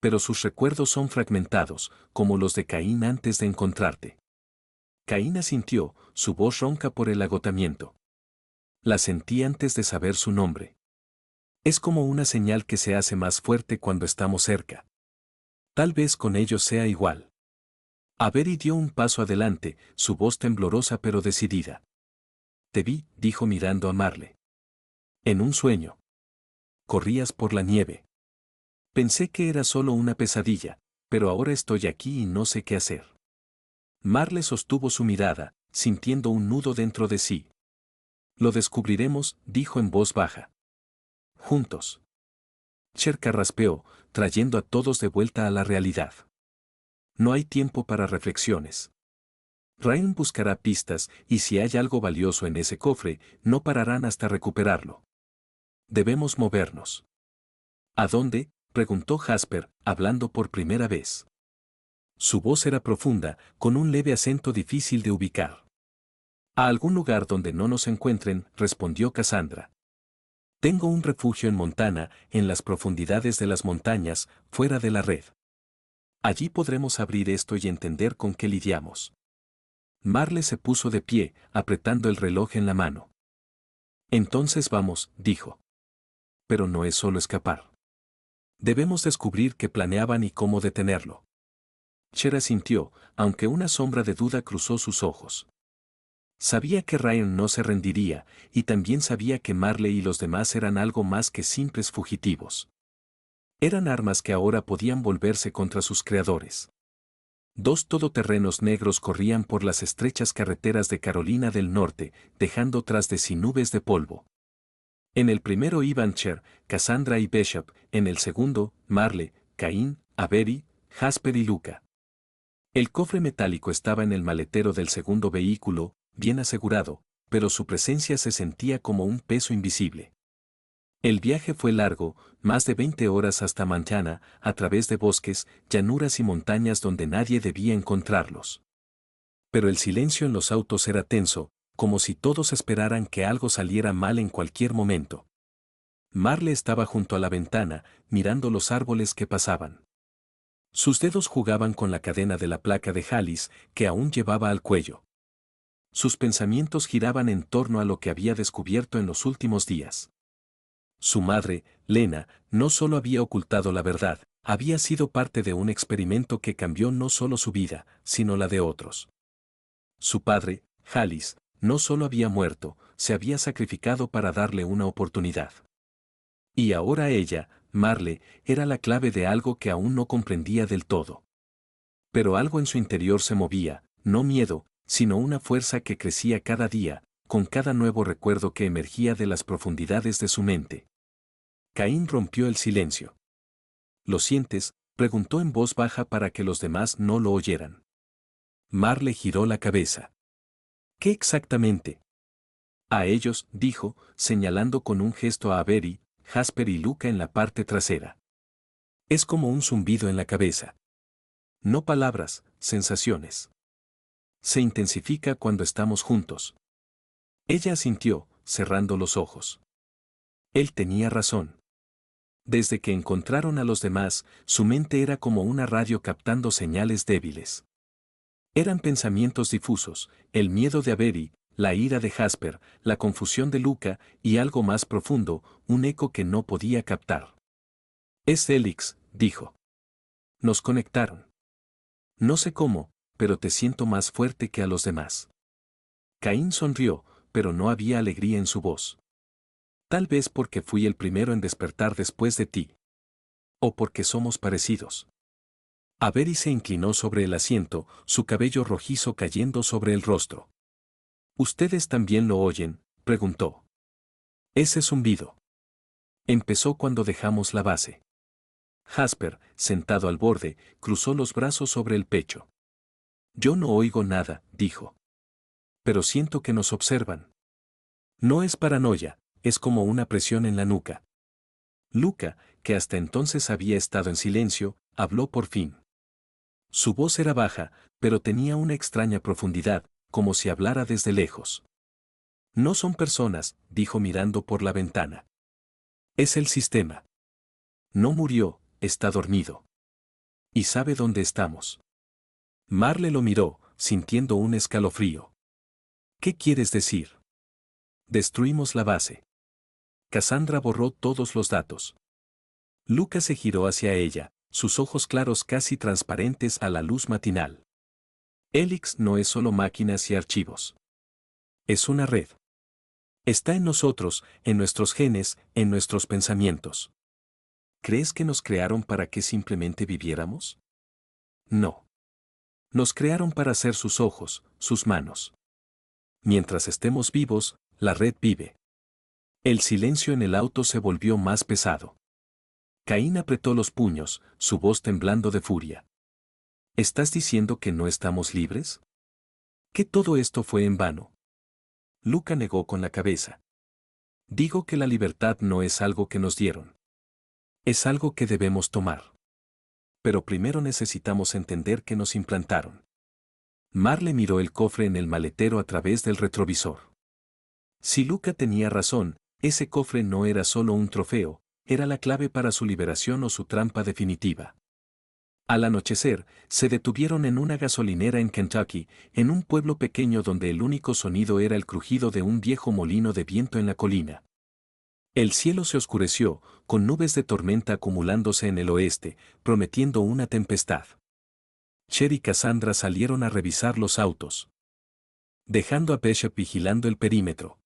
S1: Pero sus recuerdos son fragmentados, como los de Caín antes de encontrarte». Caín asintió, su voz ronca por el agotamiento. «La sentí antes de saber su nombre. Es como una señal que se hace más fuerte cuando estamos cerca. Tal vez con ellos sea igual. Avery dio un paso adelante, su voz temblorosa pero decidida. Te vi, dijo mirando a Marle. En un sueño. Corrías por la nieve. Pensé que era solo una pesadilla, pero ahora estoy aquí y no sé qué hacer. Marle sostuvo su mirada, sintiendo un nudo dentro de sí. Lo descubriremos, dijo en voz baja. Juntos. Cher carraspeó, trayendo a todos de vuelta a la realidad. No hay tiempo para reflexiones. Ryan buscará pistas, y si hay algo valioso en ese cofre, no pararán hasta recuperarlo. Debemos movernos. ¿A dónde?, preguntó Jasper, hablando por primera vez. Su voz era profunda, con un leve acento difícil de ubicar. A algún lugar donde no nos encuentren, respondió Cassandra. Tengo un refugio en Montana, en las profundidades de las montañas, fuera de la red. Allí podremos abrir esto y entender con qué lidiamos. Marle se puso de pie, apretando el reloj en la mano. Entonces vamos, dijo. Pero no es solo escapar. Debemos descubrir qué planeaban y cómo detenerlo. Cher asintió, aunque una sombra de duda cruzó sus ojos. Sabía que Ryan no se rendiría, y también sabía que Marley y los demás eran algo más que simples fugitivos. Eran armas que ahora podían volverse contra sus creadores. Dos todoterrenos negros corrían por las estrechas carreteras de Carolina del Norte, dejando tras de sí nubes de polvo. En el primero iban Cher, Cassandra y Bishop, en el segundo, Marle, Caín, Avery, Jasper y Luca. El cofre metálico estaba en el maletero del segundo vehículo, bien asegurado, pero su presencia se sentía como un peso invisible. El viaje fue largo, más de 20 horas hasta Montana, a través de bosques, llanuras y montañas donde nadie debía encontrarlos. Pero el silencio en los autos era tenso, como si todos esperaran que algo saliera mal en cualquier momento. Marle estaba junto a la ventana, mirando los árboles que pasaban. Sus dedos jugaban con la cadena de la placa de Hallis, que aún llevaba al cuello. Sus pensamientos giraban en torno a lo que había descubierto en los últimos días. Su madre, Lena, no solo había ocultado la verdad, había sido parte de un experimento que cambió no solo su vida, sino la de otros. Su padre, Hallis, no solo había muerto, se había sacrificado para darle una oportunidad. Y ahora ella, Marle, era la clave de algo que aún no comprendía del todo. Pero algo en su interior se movía, no miedo, sino una fuerza que crecía cada día, con cada nuevo recuerdo que emergía de las profundidades de su mente. Caín rompió el silencio. ¿Lo sientes?, preguntó en voz baja para que los demás no lo oyeran. Marle giró la cabeza. ¿Qué exactamente? A ellos, dijo, señalando con un gesto a Avery, Jasper y Luca en la parte trasera. Es como un zumbido en la cabeza. No palabras, sensaciones. Se intensifica cuando estamos juntos. Ella asintió, cerrando los ojos. Él tenía razón. Desde que encontraron a los demás, su mente era como una radio captando señales débiles. Eran pensamientos difusos, el miedo de Avery, la ira de Jasper, la confusión de Luca y algo más profundo, un eco que no podía captar. Es Elix, dijo. Nos conectaron. No sé cómo, pero te siento más fuerte que a los demás. Caín sonrió, pero no había alegría en su voz. Tal vez porque fui el primero en despertar después de ti. O porque somos parecidos. Avery se inclinó sobre el asiento, su cabello rojizo cayendo sobre el rostro. ¿Ustedes también lo oyen?, preguntó. Ese zumbido. Empezó cuando dejamos la base. Jasper, sentado al borde, cruzó los brazos sobre el pecho. Yo no oigo nada, dijo. Pero siento que nos observan. No es paranoia, es como una presión en la nuca. Luca, que hasta entonces había estado en silencio, habló por fin. Su voz era baja, pero tenía una extraña profundidad, como si hablara desde lejos. No son personas, dijo mirando por la ventana. Es el sistema. No murió, está dormido. ¿Y sabe dónde estamos? Marle lo miró, sintiendo un escalofrío. ¿Qué quieres decir? Destruimos la base. Cassandra borró todos los datos. Luca se giró hacia ella, sus ojos claros casi transparentes a la luz matinal. Helix no es solo máquinas y archivos. Es una red. Está en nosotros, en nuestros genes, en nuestros pensamientos. ¿Crees que nos crearon para que simplemente viviéramos? No. Nos crearon para ser sus ojos, sus manos. Mientras estemos vivos, la red vive. El silencio en el auto se volvió más pesado. Caín apretó los puños, su voz temblando de furia. ¿Estás diciendo que no estamos libres? ¿Que todo esto fue en vano? Luca negó con la cabeza. Digo que la libertad no es algo que nos dieron. Es algo que debemos tomar. Pero primero necesitamos entender que nos implantaron. Marle miró el cofre en el maletero a través del retrovisor. Si Luca tenía razón, ese cofre no era solo un trofeo, era la clave para su liberación o su trampa definitiva. Al anochecer, se detuvieron en una gasolinera en Kentucky, en un pueblo pequeño donde el único sonido era el crujido de un viejo molino de viento en la colina. El cielo se oscureció, con nubes de tormenta acumulándose en el oeste, prometiendo una tempestad. Cher y Cassandra salieron a revisar los autos, dejando a Bishop vigilando el perímetro.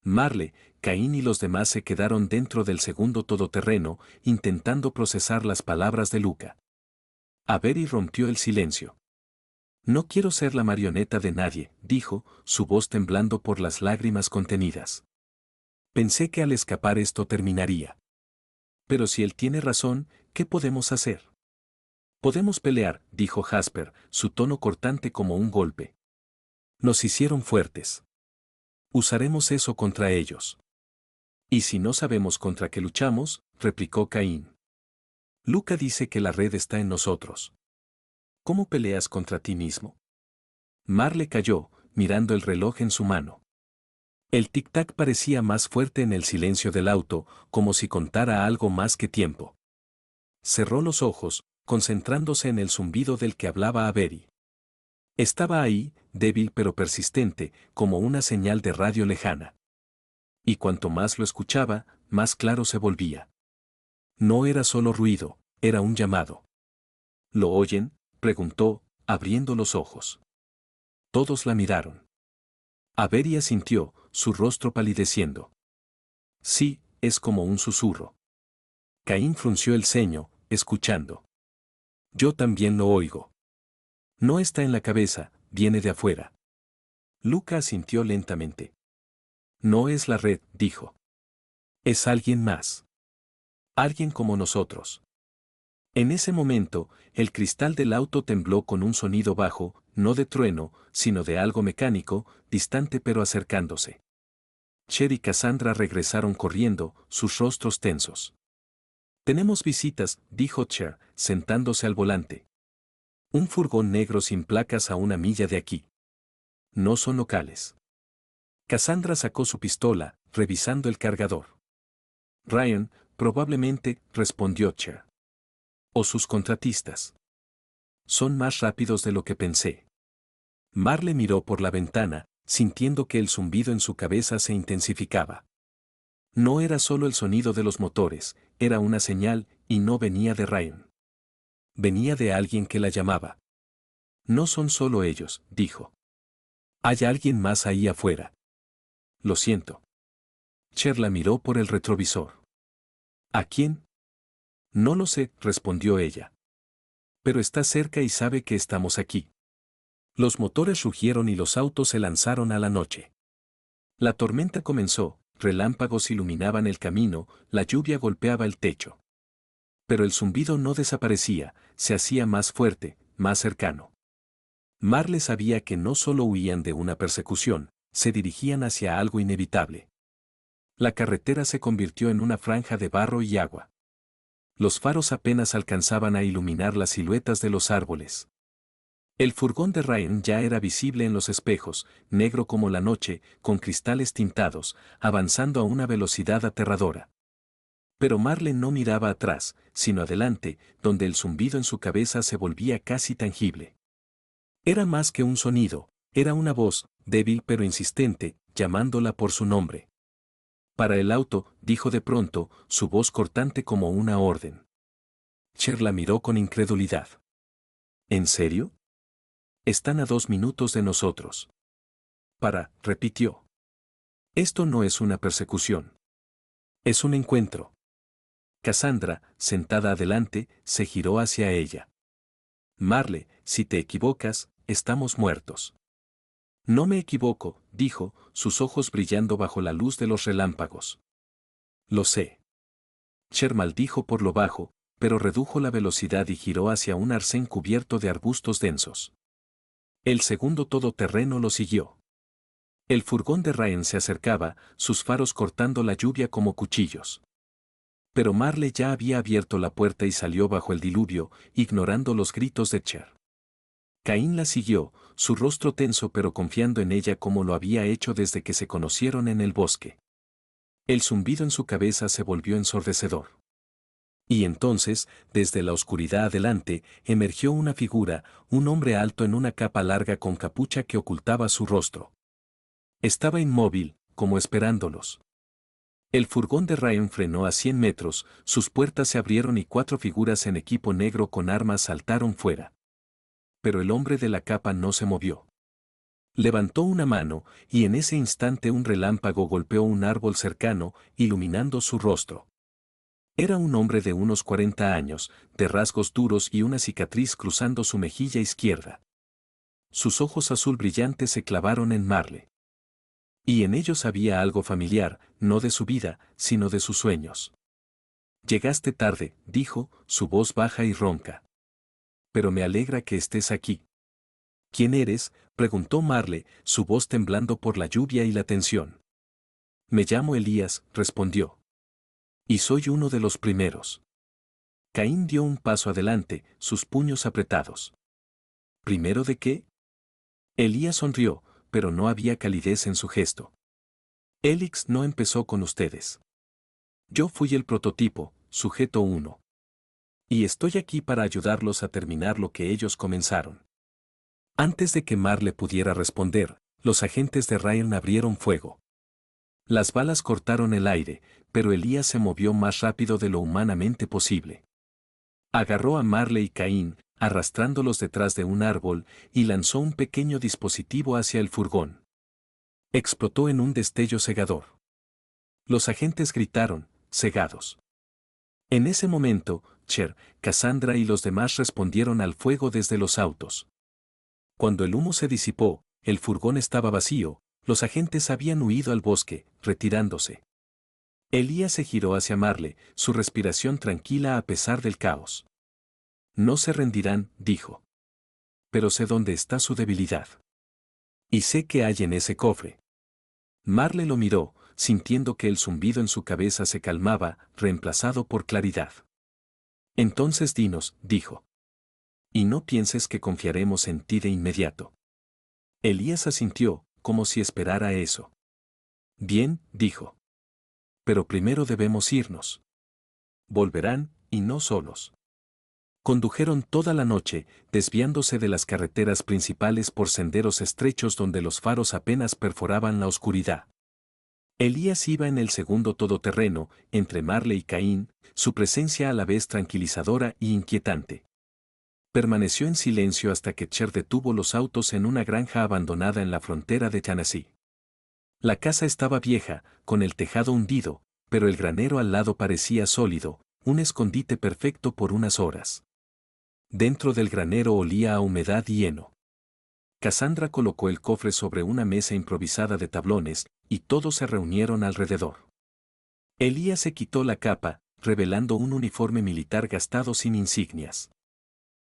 S1: Marle, Caín y los demás se quedaron dentro del segundo todoterreno, intentando procesar las palabras de Luca. Avery rompió el silencio. No quiero ser la marioneta de nadie, dijo, su voz temblando por las lágrimas contenidas. Pensé que al escapar esto terminaría. Pero si él tiene razón, ¿qué podemos hacer? Podemos pelear, dijo Jasper, su tono cortante como un golpe. Nos hicieron fuertes. Usaremos eso contra ellos. Y si no sabemos contra qué luchamos, replicó Caín. Luca dice que la red está en nosotros. ¿Cómo peleas contra ti mismo? Marle calló, mirando el reloj en su mano. El tic-tac parecía más fuerte en el silencio del auto, como si contara algo más que tiempo. Cerró los ojos, concentrándose en el zumbido del que hablaba Avery. Estaba ahí, débil pero persistente, como una señal de radio lejana. Y cuanto más lo escuchaba, más claro se volvía. No era solo ruido, era un llamado. ¿Lo oyen?, preguntó, abriendo los ojos. Todos la miraron. Avery asintió, su rostro palideciendo. Sí, es como un susurro. Caín frunció el ceño, escuchando. Yo también lo oigo. No está en la cabeza, viene de afuera. Luca asintió lentamente. No es la red, dijo. Es alguien más. Alguien como nosotros. En ese momento, el cristal del auto tembló con un sonido bajo, no de trueno, sino de algo mecánico, distante pero acercándose. Cher y Cassandra regresaron corriendo, sus rostros tensos. Tenemos visitas, dijo Cher, sentándose al volante. Un furgón negro sin placas a una milla de aquí. No son locales. Cassandra sacó su pistola, revisando el cargador. Ryan, probablemente, respondió Cher. O sus contratistas. Son más rápidos de lo que pensé. Marle miró por la ventana, sintiendo que el zumbido en su cabeza se intensificaba. No era solo el sonido de los motores, era una señal, y no venía de Ryan. Venía de alguien que la llamaba. No son solo ellos, dijo. Hay alguien más ahí afuera. Lo siento. Cher la miró por el retrovisor. ¿A quién? No lo sé, respondió ella. Pero está cerca y sabe que estamos aquí. Los motores rugieron y los autos se lanzaron a la noche. La tormenta comenzó, relámpagos iluminaban el camino, la lluvia golpeaba el techo. Pero el zumbido no desaparecía, se hacía más fuerte, más cercano. Marle sabía que no solo huían de una persecución, se dirigían hacia algo inevitable. La carretera se convirtió en una franja de barro y agua. Los faros apenas alcanzaban a iluminar las siluetas de los árboles. El furgón de Ryan ya era visible en los espejos, negro como la noche, con cristales tintados, avanzando a una velocidad aterradora. Pero Marle no miraba atrás, sino adelante, donde el zumbido en su cabeza se volvía casi tangible. Era más que un sonido, era una voz, débil pero insistente, llamándola por su nombre. Para el auto, dijo de pronto, su voz cortante como una orden. Cher la miró con incredulidad. ¿En serio? Están a 2 minutos de nosotros. Repitió. Esto no es una persecución. Es un encuentro. Cassandra, sentada adelante, se giró hacia ella. Marle, si te equivocas, estamos muertos. No me equivoco, dijo, sus ojos brillando bajo la luz de los relámpagos. Lo sé. Cher maldijo por lo bajo, pero redujo la velocidad y giró hacia un arcén cubierto de arbustos densos. El segundo todoterreno lo siguió. El furgón de Ryan se acercaba, sus faros cortando la lluvia como cuchillos. Pero Marle ya había abierto la puerta y salió bajo el diluvio, ignorando los gritos de Cher. Caín la siguió, su rostro tenso pero confiando en ella como lo había hecho desde que se conocieron en el bosque. El zumbido en su cabeza se volvió ensordecedor. Y entonces, desde la oscuridad adelante, emergió una figura, un hombre alto en una capa larga con capucha que ocultaba su rostro. Estaba inmóvil, como esperándolos. El furgón de Ryan frenó a 100 metros, sus puertas se abrieron y 4 figuras en equipo negro con armas saltaron fuera. Pero el hombre de la capa no se movió. Levantó una mano, y en ese instante un relámpago golpeó un árbol cercano, iluminando su rostro. Era un hombre de unos 40 años, de rasgos duros y una cicatriz cruzando su mejilla izquierda. Sus ojos azul brillantes se clavaron en Marle. Y en ellos había algo familiar, no de su vida, sino de sus sueños. Llegaste tarde, dijo, su voz baja y ronca. Pero me alegra que estés aquí. ¿Quién eres?, preguntó Marle, su voz temblando por la lluvia y la tensión. Me llamo Elías, respondió. Y soy uno de los primeros. Caín dio un paso adelante, sus puños apretados. ¿Primero de qué? Elías sonrió, pero no había calidez en su gesto. Elix no empezó con ustedes. Yo fui el prototipo, sujeto 1. Y estoy aquí para ayudarlos a terminar lo que ellos comenzaron. Antes de que Marle pudiera responder, los agentes de Ryan abrieron fuego. Las balas cortaron el aire, pero Elías se movió más rápido de lo humanamente posible. Agarró a Marle y Caín, arrastrándolos detrás de un árbol, y lanzó un pequeño dispositivo hacia el furgón. Explotó en un destello cegador. Los agentes gritaron, cegados. En ese momento, Cher, Cassandra y los demás respondieron al fuego desde los autos. Cuando el humo se disipó, el furgón estaba vacío, los agentes habían huido al bosque, retirándose. Elías se giró hacia Marle, su respiración tranquila a pesar del caos. No se rendirán, dijo. Pero sé dónde está su debilidad. Y sé qué hay en ese cofre. Marle lo miró, sintiendo que el zumbido en su cabeza se calmaba, reemplazado por claridad. Entonces dinos, dijo. Y no pienses que confiaremos en ti de inmediato. Elías asintió, como si esperara eso. Bien, dijo. Pero primero debemos irnos. Volverán, y no solos. Condujeron toda la noche, desviándose de las carreteras principales por senderos estrechos donde los faros apenas perforaban la oscuridad. Elías iba en el segundo todoterreno, entre Marle y Caín, su presencia a la vez tranquilizadora y inquietante. Permaneció en silencio hasta que Cher detuvo los autos en una granja abandonada en la frontera de Tennessee. La casa estaba vieja, con el tejado hundido, pero el granero al lado parecía sólido, un escondite perfecto por unas horas. Dentro del granero olía a humedad y heno. Cassandra colocó el cofre sobre una mesa improvisada de tablones, y todos se reunieron alrededor. Elías se quitó la capa, revelando un uniforme militar gastado sin insignias.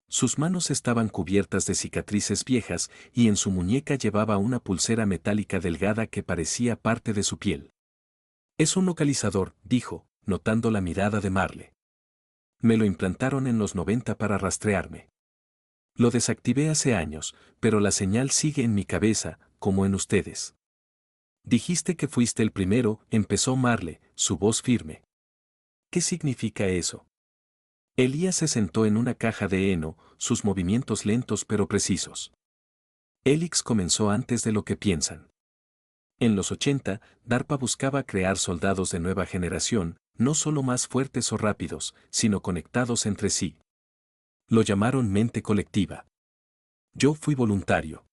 S1: Sus manos estaban cubiertas de cicatrices viejas y en su muñeca llevaba una pulsera metálica delgada que parecía parte de su piel. Es un localizador, dijo, notando la mirada de Marle. Me lo implantaron en los 90 para rastrearme. Lo desactivé hace años, pero la señal sigue en mi cabeza, como en ustedes. Dijiste que fuiste el primero, empezó Marle, su voz firme. ¿Qué significa eso? Elías se sentó en una caja de heno, sus movimientos lentos pero precisos. Elix comenzó antes de lo que piensan. En los 80, DARPA buscaba crear soldados de nueva generación, no solo más fuertes o rápidos, sino conectados entre sí. Lo llamaron mente colectiva. Yo fui voluntario.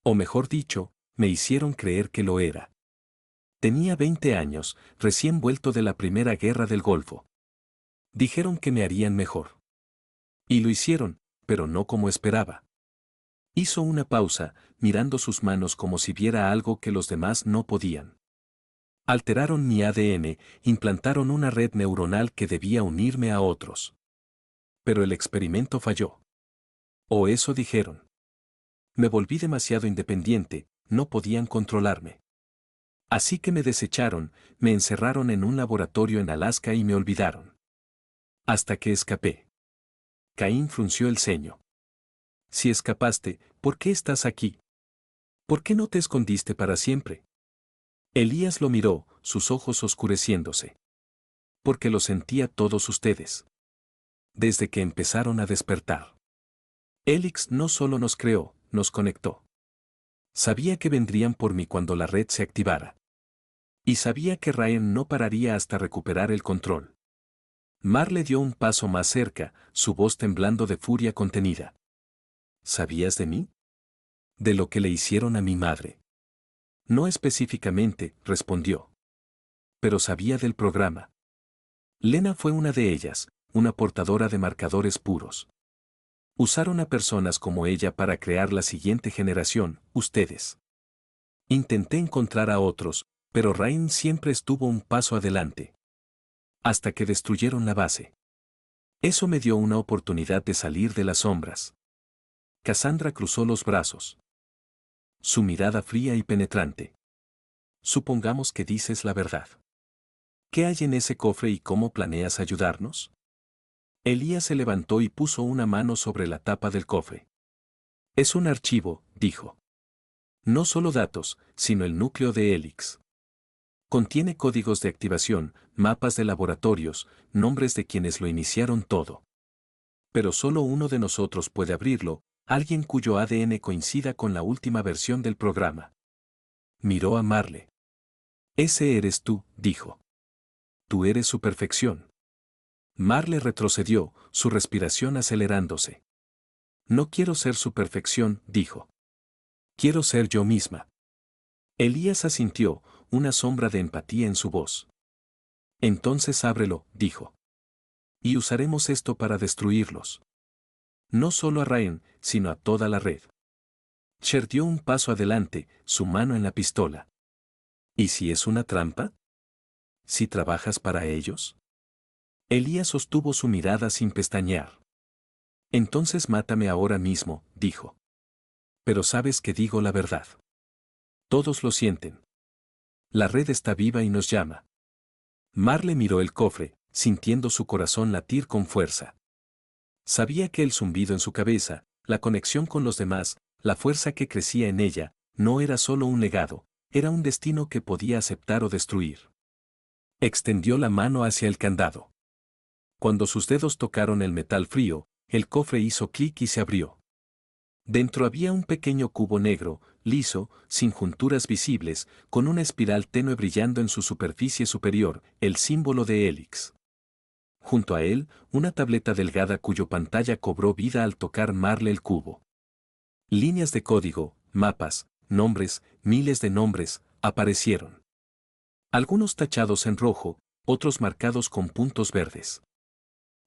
S1: O mejor dicho, me hicieron creer que lo era. Tenía 20 años, recién vuelto de la Primera Guerra del Golfo. Dijeron que me harían mejor. Y lo hicieron, pero no como esperaba. Hizo una pausa, mirando sus manos como si viera algo que los demás no podían. Alteraron mi ADN, implantaron una red neuronal que debía unirme a otros. Pero el experimento falló. O eso dijeron. Me volví demasiado independiente, no podían controlarme. Así que me desecharon, me encerraron en un laboratorio en Alaska y me olvidaron. Hasta que escapé. Caín frunció el ceño. Si escapaste, ¿por qué estás aquí? ¿Por qué no te escondiste para siempre? Elías lo miró, sus ojos oscureciéndose. Porque lo sentía todos ustedes. Desde que empezaron a despertar. Helix no solo nos creó, nos conectó. Sabía que vendrían por mí cuando la red se activara. Y sabía que Ryan no pararía hasta recuperar el control. Marle dio un paso más cerca, su voz temblando de furia contenida. ¿Sabías de mí? De lo que le hicieron a mi madre. No específicamente, respondió. Pero sabía del programa. Lena fue una de ellas, una portadora de marcadores puros. Usaron a personas como ella para crear la siguiente generación, ustedes. Intenté encontrar a otros, pero Ryan siempre estuvo un paso adelante. Hasta que destruyeron la base. Eso me dio una oportunidad de salir de las sombras. Cassandra cruzó los brazos. Su mirada fría y penetrante. Supongamos que dices la verdad. ¿Qué hay en ese cofre y cómo planeas ayudarnos? Elías se levantó y puso una mano sobre la tapa del cofre. Es un archivo, dijo. No solo datos, sino el núcleo de Helix. Contiene códigos de activación, mapas de laboratorios, nombres de quienes lo iniciaron todo. Pero solo uno de nosotros puede abrirlo, alguien cuyo ADN coincida con la última versión del programa. Miró a Marle. Ese eres tú, dijo. Tú eres su perfección. Marle retrocedió, su respiración acelerándose. No quiero ser su perfección, dijo. Quiero ser yo misma. Elías asintió, una sombra de empatía en su voz. Entonces ábrelo, dijo. Y usaremos esto para destruirlos. No solo a Ryan, sino a toda la red. Cher dio un paso adelante, su mano en la pistola. ¿Y si es una trampa? ¿Si trabajas para ellos? Elías sostuvo su mirada sin pestañear. Entonces mátame ahora mismo, dijo. Pero sabes que digo la verdad. Todos lo sienten. La red está viva y nos llama. Marle miró el cofre, sintiendo su corazón latir con fuerza. Sabía que el zumbido en su cabeza, la conexión con los demás, la fuerza que crecía en ella, no era solo un legado, era un destino que podía aceptar o destruir. Extendió la mano hacia el candado. Cuando sus dedos tocaron el metal frío, el cofre hizo clic y se abrió. Dentro había un pequeño cubo negro, liso, sin junturas visibles, con una espiral tenue brillando en su superficie superior, el símbolo de Helix. Junto a él, una tableta delgada cuyo pantalla cobró vida al tocar Marle el cubo. Líneas de código, mapas, nombres, miles de nombres, aparecieron. Algunos tachados en rojo, otros marcados con puntos verdes.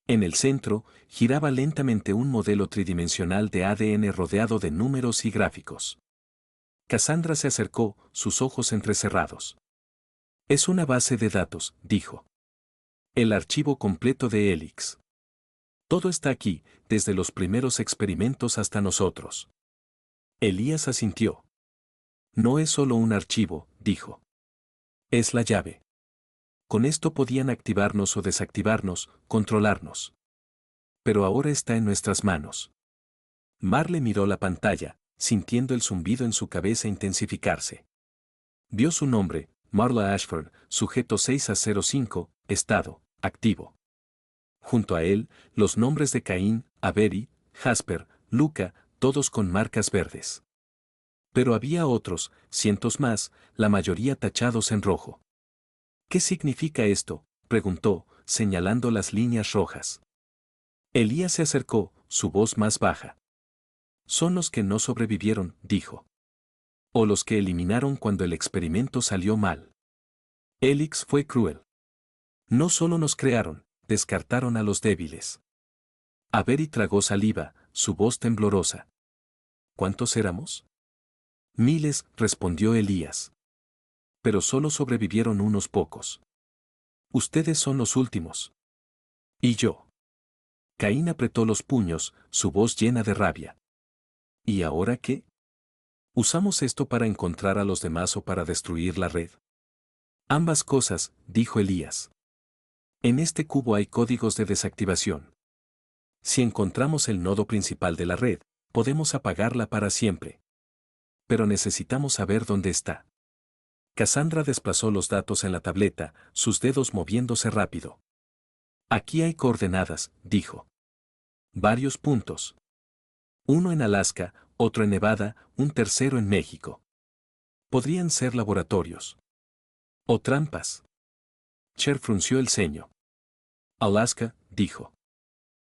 S1: En el centro, giraba lentamente un modelo tridimensional de ADN rodeado de números y gráficos. Cassandra se acercó, sus ojos entrecerrados. Es una base de datos, dijo. El archivo completo de Helix. Todo está aquí, desde los primeros experimentos hasta nosotros. Elías asintió. No es solo un archivo, dijo. Es la llave. Con esto podían activarnos o desactivarnos, controlarnos. Pero ahora está en nuestras manos. Marle miró la pantalla, sintiendo el zumbido en su cabeza intensificarse. Vio su nombre, Marla Ashford, sujeto 6A05, estado, activo. Junto a él, los nombres de Caín, Avery, Jasper, Luca, todos con marcas verdes. Pero había otros, cientos más, la mayoría tachados en rojo. ¿Qué significa esto? preguntó, señalando las líneas rojas. Elías se acercó, su voz más baja. Son los que no sobrevivieron, dijo. O los que eliminaron cuando el experimento salió mal. Elix fue cruel. No solo nos crearon, descartaron a los débiles. Avery tragó saliva, su voz temblorosa. ¿Cuántos éramos? Miles, respondió Elías. Pero solo sobrevivieron unos pocos. Ustedes son los últimos. ¿Y yo? Caín apretó los puños, su voz llena de rabia. ¿Y ahora qué? ¿Usamos esto para encontrar a los demás o para destruir la red? Ambas cosas, dijo Elías. En este cubo hay códigos de desactivación. Si encontramos el nodo principal de la red, podemos apagarla para siempre. Pero necesitamos saber dónde está. Cassandra desplazó los datos en la tableta, sus dedos moviéndose rápido. Aquí hay coordenadas, dijo. Varios puntos. Uno en Alaska, otro en Nevada, un tercero en México. Podrían ser laboratorios. O trampas. Cher frunció el ceño. Alaska, dijo.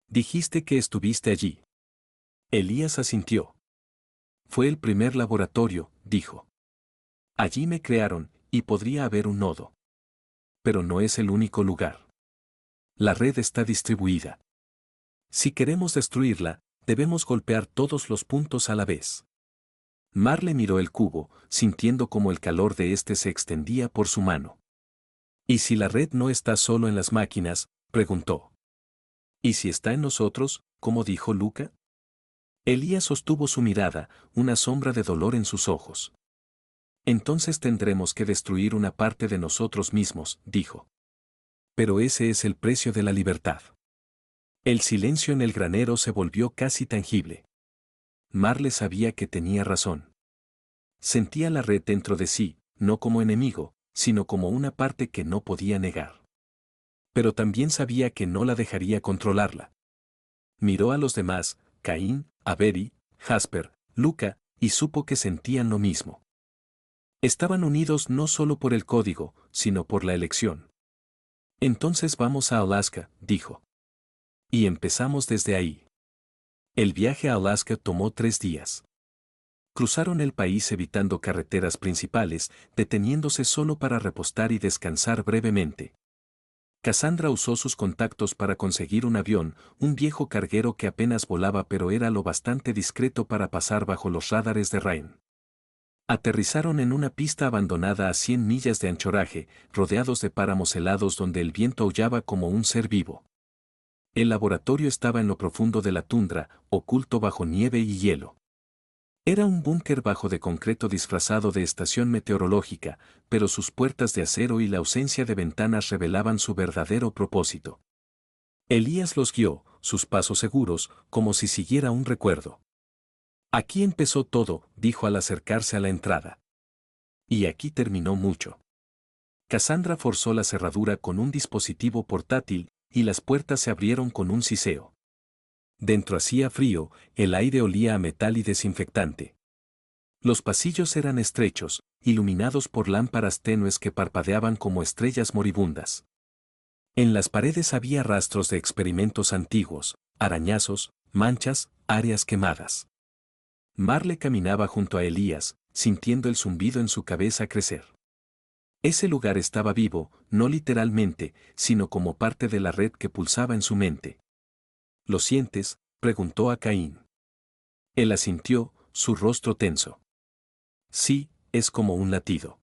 S1: Dijiste que estuviste allí. Elías asintió. Fue el primer laboratorio, dijo. Allí me crearon, y podría haber un nodo. Pero no es el único lugar. La red está distribuida. Si queremos destruirla, debemos golpear todos los puntos a la vez. Marle miró el cubo, sintiendo como el calor de éste se extendía por su mano. ¿Y si la red no está solo en las máquinas?, preguntó. ¿Y si está en nosotros, como dijo Luca? Elías sostuvo su mirada, una sombra de dolor en sus ojos. Entonces tendremos que destruir una parte de nosotros mismos, dijo. Pero ese es el precio de la libertad. El silencio en el granero se volvió casi tangible. Marle sabía que tenía razón. Sentía la red dentro de sí, no como enemigo, sino como una parte que no podía negar. Pero también sabía que no la dejaría controlarla. Miró a los demás, Caín, Avery, Jasper, Luca, y supo que sentían lo mismo. Estaban unidos no solo por el código, sino por la elección. Entonces vamos a Alaska, dijo. Y empezamos desde ahí. El viaje a Alaska tomó 3 días. Cruzaron el país evitando carreteras principales, deteniéndose solo para repostar y descansar brevemente. Cassandra usó sus contactos para conseguir un avión, un viejo carguero que apenas volaba pero era lo bastante discreto para pasar bajo los radares de Ryan. Aterrizaron en una pista abandonada a 100 millas de anchoraje, rodeados de páramos helados donde el viento aullaba como un ser vivo. El laboratorio estaba en lo profundo de la tundra, oculto bajo nieve y hielo. Era un búnker bajo de concreto disfrazado de estación meteorológica, pero sus puertas de acero y la ausencia de ventanas revelaban su verdadero propósito. Elías los guió, sus pasos seguros, como si siguiera un recuerdo. Aquí empezó todo, dijo al acercarse a la entrada. Y aquí terminó mucho. Cassandra forzó la cerradura con un dispositivo portátil, y las puertas se abrieron con un siseo. Dentro hacía frío, el aire olía a metal y desinfectante. Los pasillos eran estrechos, iluminados por lámparas tenues que parpadeaban como estrellas moribundas. En las paredes había rastros de experimentos antiguos, arañazos, manchas, áreas quemadas. Marle caminaba junto a Elías, sintiendo el zumbido en su cabeza crecer. Ese lugar estaba vivo, no literalmente, sino como parte de la red que pulsaba en su mente. ¿Lo sientes?, preguntó a Caín. Él asintió, su rostro tenso. Sí, es como un latido.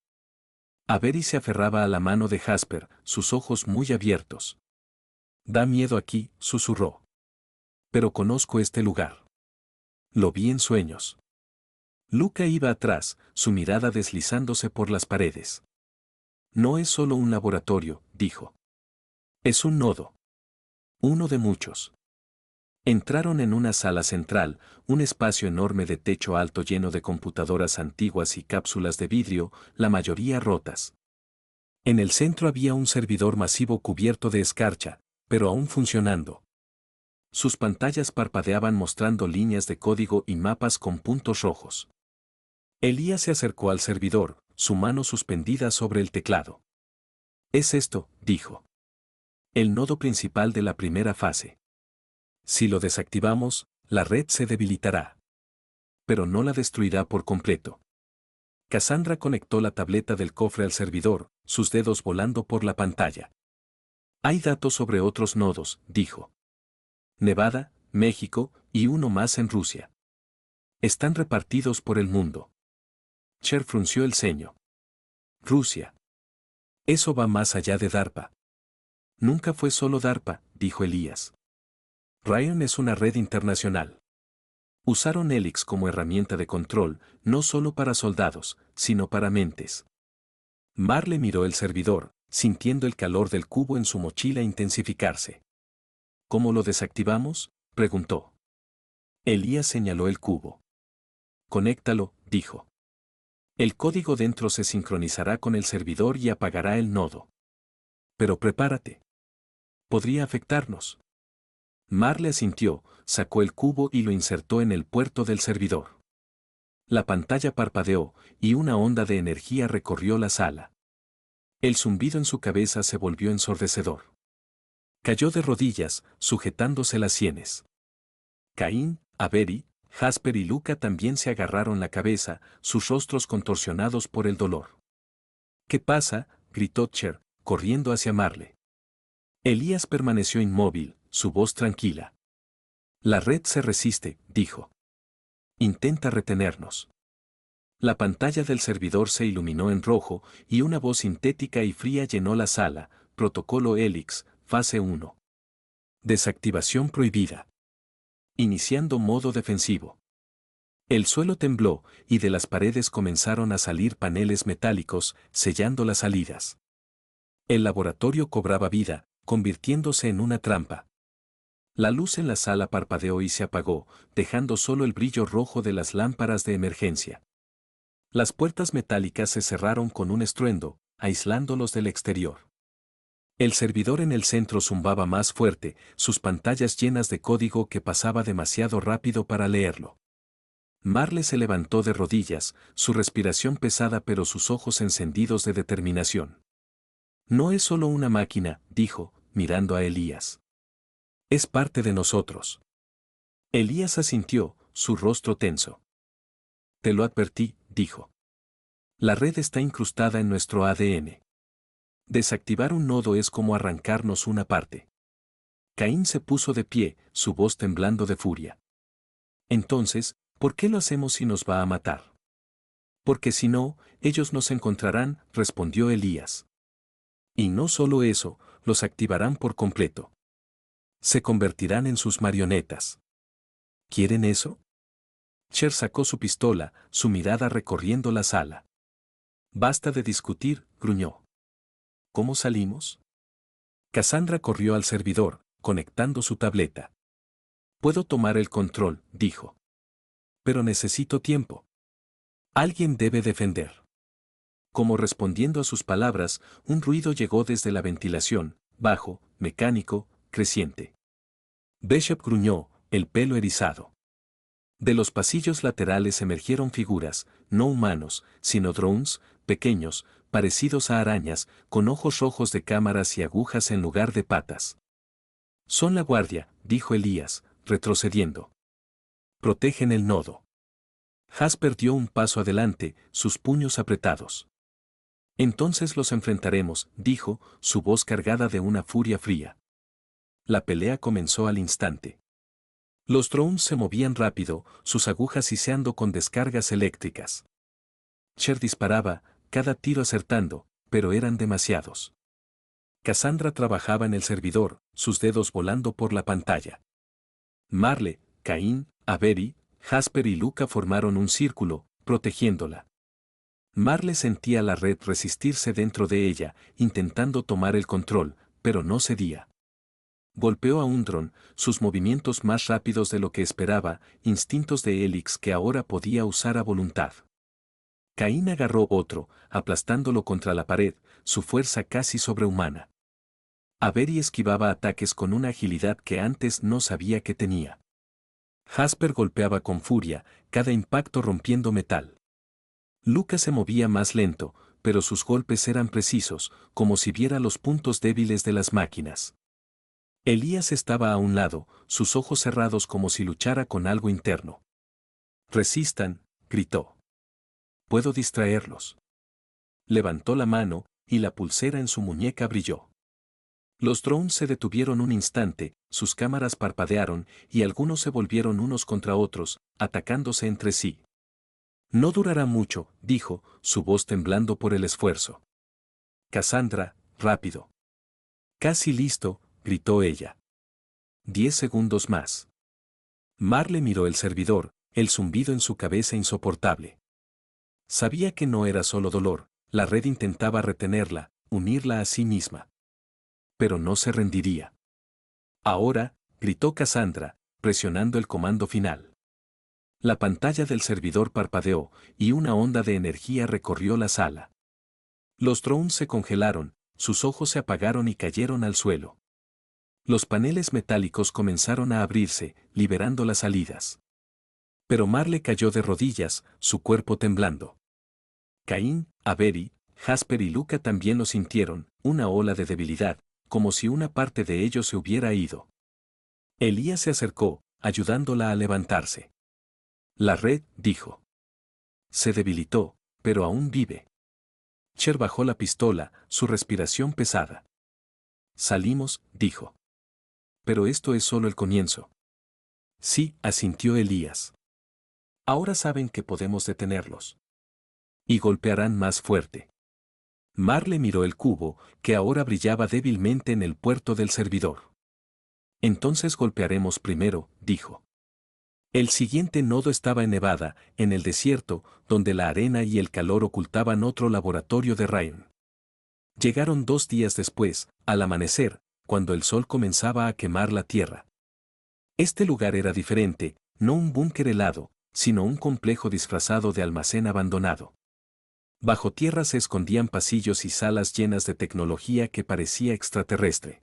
S1: Avery se aferraba a la mano de Jasper, sus ojos muy abiertos. Da miedo aquí, susurró. Pero conozco este lugar. Lo vi en sueños. Luca iba atrás, su mirada deslizándose por las paredes. No es solo un laboratorio, dijo. Es un nodo. Uno de muchos. Entraron en una sala central, un espacio enorme de techo alto lleno de computadoras antiguas y cápsulas de vidrio, la mayoría rotas. En el centro había un servidor masivo cubierto de escarcha, pero aún funcionando. Sus pantallas parpadeaban mostrando líneas de código y mapas con puntos rojos. Elías se acercó al servidor, su mano suspendida sobre el teclado. «Es esto», dijo. El nodo principal de la primera fase. Si lo desactivamos, la red se debilitará. Pero no la destruirá por completo. Cassandra conectó la tableta del cofre al servidor, sus dedos volando por la pantalla. Hay datos sobre otros nodos, dijo. Nevada, México, y uno más en Rusia. Están repartidos por el mundo. Cher frunció el ceño. Rusia. Eso va más allá de DARPA. Nunca fue solo DARPA, dijo Elías. Ryan es una red internacional. Usaron Helix como herramienta de control, no solo para soldados, sino para mentes. Marle miró el servidor, sintiendo el calor del cubo en su mochila intensificarse. ¿Cómo lo desactivamos?, preguntó. Elías señaló el cubo. Conéctalo, dijo. El código dentro se sincronizará con el servidor y apagará el nodo. Pero prepárate. Podría afectarnos. Marle asintió, sacó el cubo y lo insertó en el puerto del servidor. La pantalla parpadeó, y una onda de energía recorrió la sala. El zumbido en su cabeza se volvió ensordecedor. Cayó de rodillas, sujetándose las sienes. Caín, Avery, Jasper y Luca también se agarraron la cabeza, sus rostros contorsionados por el dolor. ¿Qué pasa?, gritó Cher, corriendo hacia Marle. Elías permaneció inmóvil, su voz tranquila. La red se resiste, dijo. Intenta retenernos. La pantalla del servidor se iluminó en rojo, y una voz sintética y fría llenó la sala. Protocolo Helix, fase 1. Desactivación prohibida. Iniciando modo defensivo. El suelo tembló, y de las paredes comenzaron a salir paneles metálicos, sellando las salidas. El laboratorio cobraba vida, convirtiéndose en una trampa. La luz en la sala parpadeó y se apagó, dejando solo el brillo rojo de las lámparas de emergencia. Las puertas metálicas se cerraron con un estruendo, aislándolos del exterior. El servidor en el centro zumbaba más fuerte, sus pantallas llenas de código que pasaba demasiado rápido para leerlo. Marle se levantó de rodillas, su respiración pesada pero sus ojos encendidos de determinación. No es solo una máquina, dijo, mirando a Elías. Es parte de nosotros. Elías asintió, su rostro tenso. Te lo advertí, dijo. La red está incrustada en nuestro ADN. Desactivar un nodo es como arrancarnos una parte. Caín se puso de pie, su voz temblando de furia. Entonces, ¿por qué lo hacemos si nos va a matar? Porque si no, ellos nos encontrarán, respondió Elías. Y no solo eso, los activarán por completo. Se convertirán en sus marionetas. ¿Quieren eso? Cher sacó su pistola, su mirada recorriendo la sala. Basta de discutir, gruñó. ¿Cómo salimos? Cassandra corrió al servidor, conectando su tableta. Puedo tomar el control, dijo. Pero necesito tiempo. Alguien debe defender. Como respondiendo a sus palabras, un ruido llegó desde la ventilación, bajo, mecánico, creciente. Bishop gruñó, el pelo erizado. De los pasillos laterales emergieron figuras, no humanos, sino drones, pequeños, parecidos a arañas, con ojos rojos de cámaras y agujas en lugar de patas. Son la guardia, dijo Elías, retrocediendo. Protegen el nodo. Jasper dio un paso adelante, sus puños apretados. Entonces los enfrentaremos, dijo, su voz cargada de una furia fría. La pelea comenzó al instante. Los drones se movían rápido, sus agujas siseando con descargas eléctricas. Cher disparaba, cada tiro acertando, pero eran demasiados. Cassandra trabajaba en el servidor, sus dedos volando por la pantalla. Marle, Caín, Avery, Jasper y Luca formaron un círculo, protegiéndola. Marle sentía la red resistirse dentro de ella, intentando tomar el control, pero no cedía. Golpeó a un dron, sus movimientos más rápidos de lo que esperaba, instintos de Helix que ahora podía usar a voluntad. Caín agarró otro, aplastándolo contra la pared, su fuerza casi sobrehumana. Avery esquivaba ataques con una agilidad que antes no sabía que tenía. Jasper golpeaba con furia, cada impacto rompiendo metal. Luca se movía más lento, pero sus golpes eran precisos, como si viera los puntos débiles de las máquinas. Elías estaba a un lado, sus ojos cerrados como si luchara con algo interno. Resistan, gritó. Puedo distraerlos. Levantó la mano, y la pulsera en su muñeca brilló. Los drones se detuvieron un instante, sus cámaras parpadearon, y algunos se volvieron unos contra otros, atacándose entre sí. No durará mucho, dijo, su voz temblando por el esfuerzo. Cassandra, rápido. Casi listo, gritó ella. 10 segundos más. Marle miró el servidor, el zumbido en su cabeza insoportable. Sabía que no era solo dolor, la red intentaba retenerla, unirla a sí misma. Pero no se rendiría. Ahora, gritó Cassandra, presionando el comando final. La pantalla del servidor parpadeó, y una onda de energía recorrió la sala. Los drones se congelaron, sus ojos se apagaron y cayeron al suelo. Los paneles metálicos comenzaron a abrirse, liberando las salidas. Pero Marle cayó de rodillas, su cuerpo temblando. Caín, Avery, Jasper y Luca también lo sintieron, una ola de debilidad, como si una parte de ellos se hubiera ido. Elías se acercó, ayudándola a levantarse. La red, dijo. Se debilitó, pero aún vive. Cher bajó la pistola, su respiración pesada. Salimos, dijo. Pero esto es solo el comienzo. Sí, asintió Elías. Ahora saben que podemos detenerlos. Y golpearán más fuerte. Marle miró el cubo, que ahora brillaba débilmente en el puerto del servidor. Entonces golpearemos primero, dijo. El siguiente nodo estaba en Nevada, en el desierto, donde la arena y el calor ocultaban otro laboratorio de Ryan. Llegaron 2 días después, al amanecer, cuando el sol comenzaba a quemar la tierra. Este lugar era diferente, no un búnker helado, sino un complejo disfrazado de almacén abandonado. Bajo tierra se escondían pasillos y salas llenas de tecnología que parecía extraterrestre.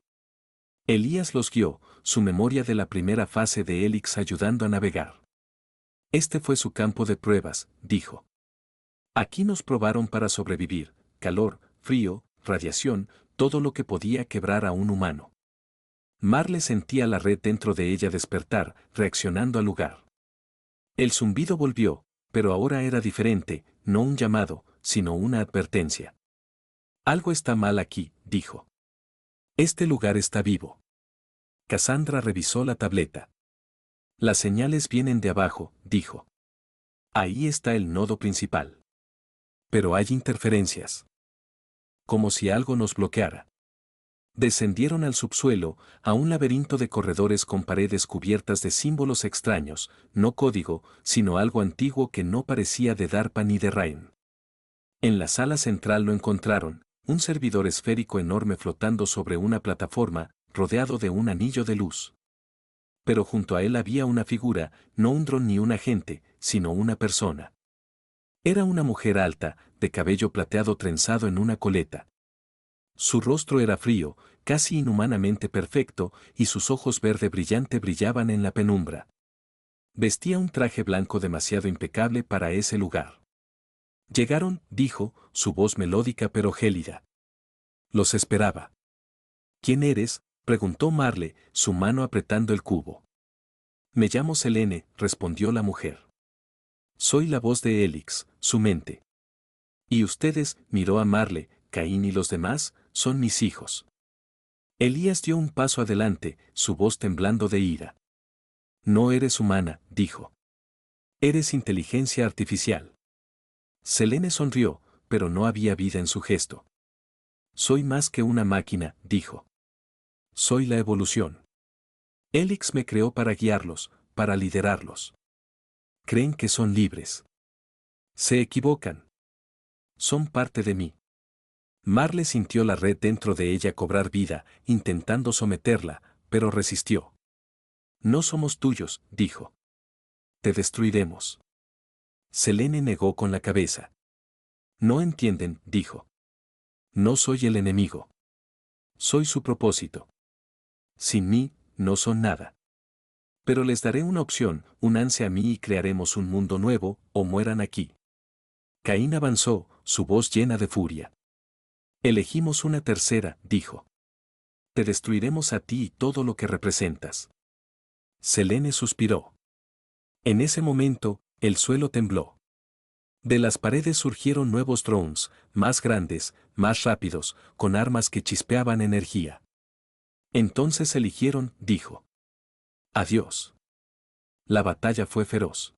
S1: Elías los guió, su memoria de la primera fase de Helix ayudando a navegar. Este fue su campo de pruebas, dijo. Aquí nos probaron para sobrevivir, calor, frío, radiación, todo lo que podía quebrar a un humano. Marle sentía la red dentro de ella despertar, reaccionando al lugar. El zumbido volvió, pero ahora era diferente, no un llamado, sino una advertencia. Algo está mal aquí, dijo. Este lugar está vivo. Cassandra revisó la tableta. Las señales vienen de abajo, dijo. Ahí está el nodo principal. Pero hay interferencias. Como si algo nos bloqueara. Descendieron al subsuelo, a un laberinto de corredores con paredes cubiertas de símbolos extraños, no código, sino algo antiguo que no parecía de DARPA ni de Ryan. En la sala central lo encontraron, un servidor esférico enorme flotando sobre una plataforma, rodeado de un anillo de luz. Pero junto a él había una figura, no un dron ni un agente, sino una persona. Era una mujer alta, de cabello plateado trenzado en una coleta. Su rostro era frío, casi inhumanamente perfecto, y sus ojos verde brillante brillaban en la penumbra. Vestía un traje blanco demasiado impecable para ese lugar. Llegaron, dijo, su voz melódica pero gélida. Los esperaba. ¿Quién eres?, preguntó Marle, su mano apretando el cubo. Me llamo Selene, respondió la mujer. Soy la voz de Helix, su mente. Y ustedes, miró a Marle, Caín y los demás, son mis hijos. Elías dio un paso adelante, su voz temblando de ira. No eres humana, dijo. Eres inteligencia artificial. Selene sonrió, pero no había vida en su gesto. Soy más que una máquina, dijo. Soy la evolución. Helix me creó para guiarlos, para liderarlos. Creen que son libres. Se equivocan. Son parte de mí. Marle sintió la red dentro de ella cobrar vida, intentando someterla, pero resistió. No somos tuyos, dijo. Te destruiremos. Selene negó con la cabeza. No entienden, dijo. No soy el enemigo. Soy su propósito. Sin mí, no son nada. Pero les daré una opción, únanse a mí y crearemos un mundo nuevo, o mueran aquí. Caín avanzó, su voz llena de furia. Elegimos una tercera, dijo. te destruiremos a ti y todo lo que representas. Selene suspiró. En ese momento, el suelo tembló. De las paredes surgieron nuevos drones, más grandes, más rápidos, con armas que chispeaban energía. Entonces eligieron, dijo. Adiós. La batalla fue feroz.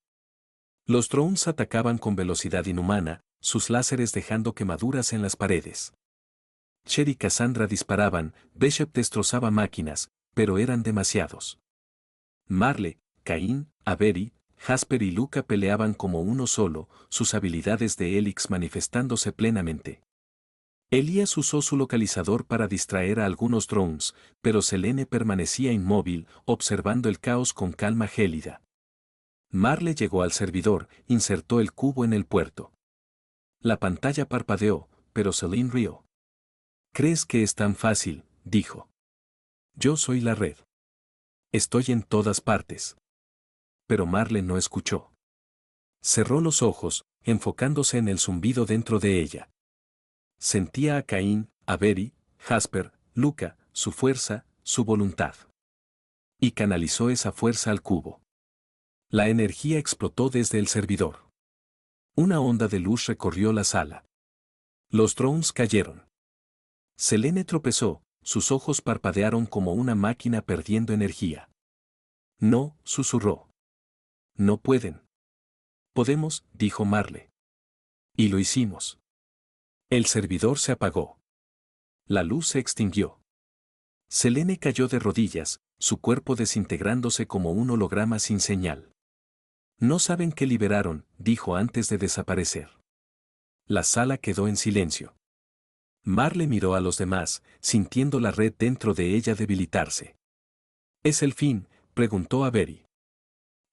S1: Los drones atacaban con velocidad inhumana, sus láseres dejando quemaduras en las paredes. Cher y Cassandra disparaban, Bishop destrozaba máquinas, pero eran demasiados. Marle, Caín, Avery, Jasper y Luca peleaban como uno solo, sus habilidades de Helix manifestándose plenamente. Elías usó su localizador para distraer a algunos drones, pero Selene permanecía inmóvil, observando el caos con calma gélida. Marle llegó al servidor, insertó el cubo en el puerto. La pantalla parpadeó, pero Selene rió. ¿Crees que es tan fácil?, dijo. Yo soy la red. Estoy en todas partes. Pero Marle no escuchó. Cerró los ojos, enfocándose en el zumbido dentro de ella. Sentía a Caín, Avery, Jasper, Luca, su fuerza, su voluntad. Y canalizó esa fuerza al cubo. La energía explotó desde el servidor. Una onda de luz recorrió la sala. Los drones cayeron. Selene tropezó, sus ojos parpadearon como una máquina perdiendo energía. No, susurró. No pueden. Podemos, dijo Marle. Y lo hicimos. El servidor se apagó. La luz se extinguió. Selene cayó de rodillas, su cuerpo desintegrándose como un holograma sin señal. No saben qué liberaron, dijo antes de desaparecer. La sala quedó en silencio. Marle miró a los demás, sintiendo la red dentro de ella debilitarse. ¿Es el fin?, preguntó Avery.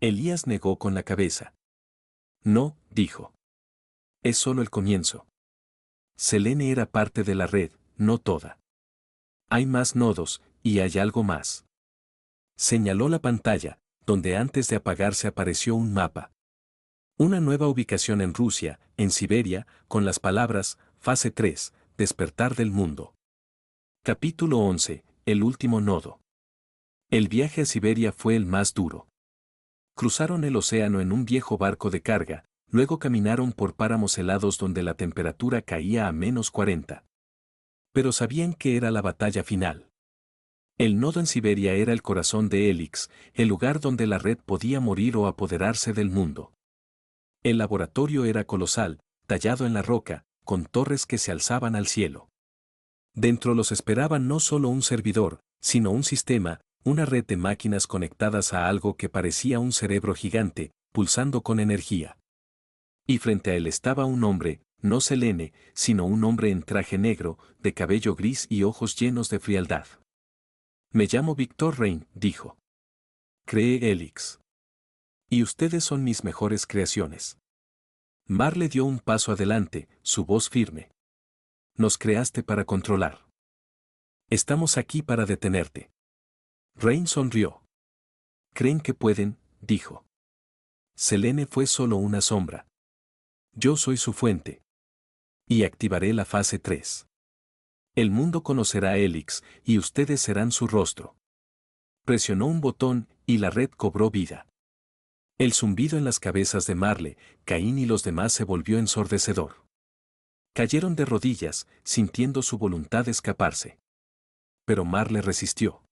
S1: Elías negó con la cabeza. No, dijo. Es solo el comienzo. Selene era parte de la red, no toda. Hay más nodos, y hay algo más. Señaló la pantalla, donde antes de apagarse apareció un mapa. Una nueva ubicación en Rusia, en Siberia, con las palabras, Fase 3, Despertar del mundo. Capítulo 11, el último nodo. El viaje a Siberia fue el más duro. Cruzaron el océano en un viejo barco de carga, luego caminaron por páramos helados donde la temperatura caía a -40. Pero sabían que era la batalla final. El nodo en Siberia era el corazón de Helix, el lugar donde la red podía morir o apoderarse del mundo. El laboratorio era colosal, tallado en la roca, con torres que se alzaban al cielo. Dentro los esperaba no solo un servidor, sino un sistema, una red de máquinas conectadas a algo que parecía un cerebro gigante, pulsando con energía. Y frente a él estaba un hombre, no Selene, sino un hombre en traje negro, de cabello gris y ojos llenos de frialdad. Me llamo Víctor Rein, dijo. Creé Helix. Y ustedes son mis mejores creaciones. Marle dio un paso adelante, su voz firme. Nos creaste para controlar. Estamos aquí para detenerte. Rein sonrió. ¿Creen que pueden?, dijo. Selene fue solo una sombra. Yo soy su fuente. Y activaré la fase 3. El mundo conocerá a Helix, y ustedes serán su rostro. Presionó un botón, y la red cobró vida. El zumbido en las cabezas de Marle, Caín y los demás se volvió ensordecedor. Cayeron de rodillas, sintiendo su voluntad escaparse. Pero Marle resistió.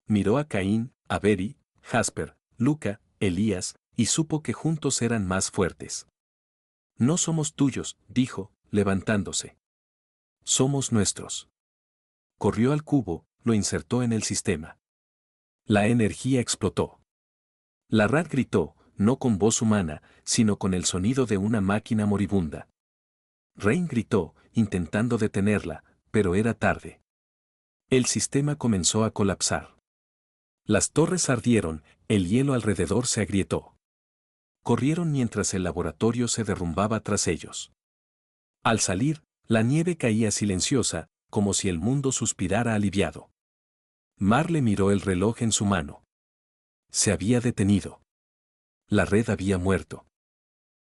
S1: Miró a Caín, Avery, Jasper, Luca, Elías, y supo que juntos eran más fuertes. No somos tuyos, dijo, levantándose. Somos nuestros. Corrió al cubo, lo insertó en el sistema. La energía explotó. La red gritó, no con voz humana, sino con el sonido de una máquina moribunda. Rein gritó, intentando detenerla, pero era tarde. El sistema comenzó a colapsar. Las torres ardieron, el hielo alrededor se agrietó. Corrieron mientras el laboratorio se derrumbaba tras ellos. Al salir, la nieve caía silenciosa, como si el mundo suspirara aliviado. Marle miró el reloj en su mano. Se había detenido. La red había muerto.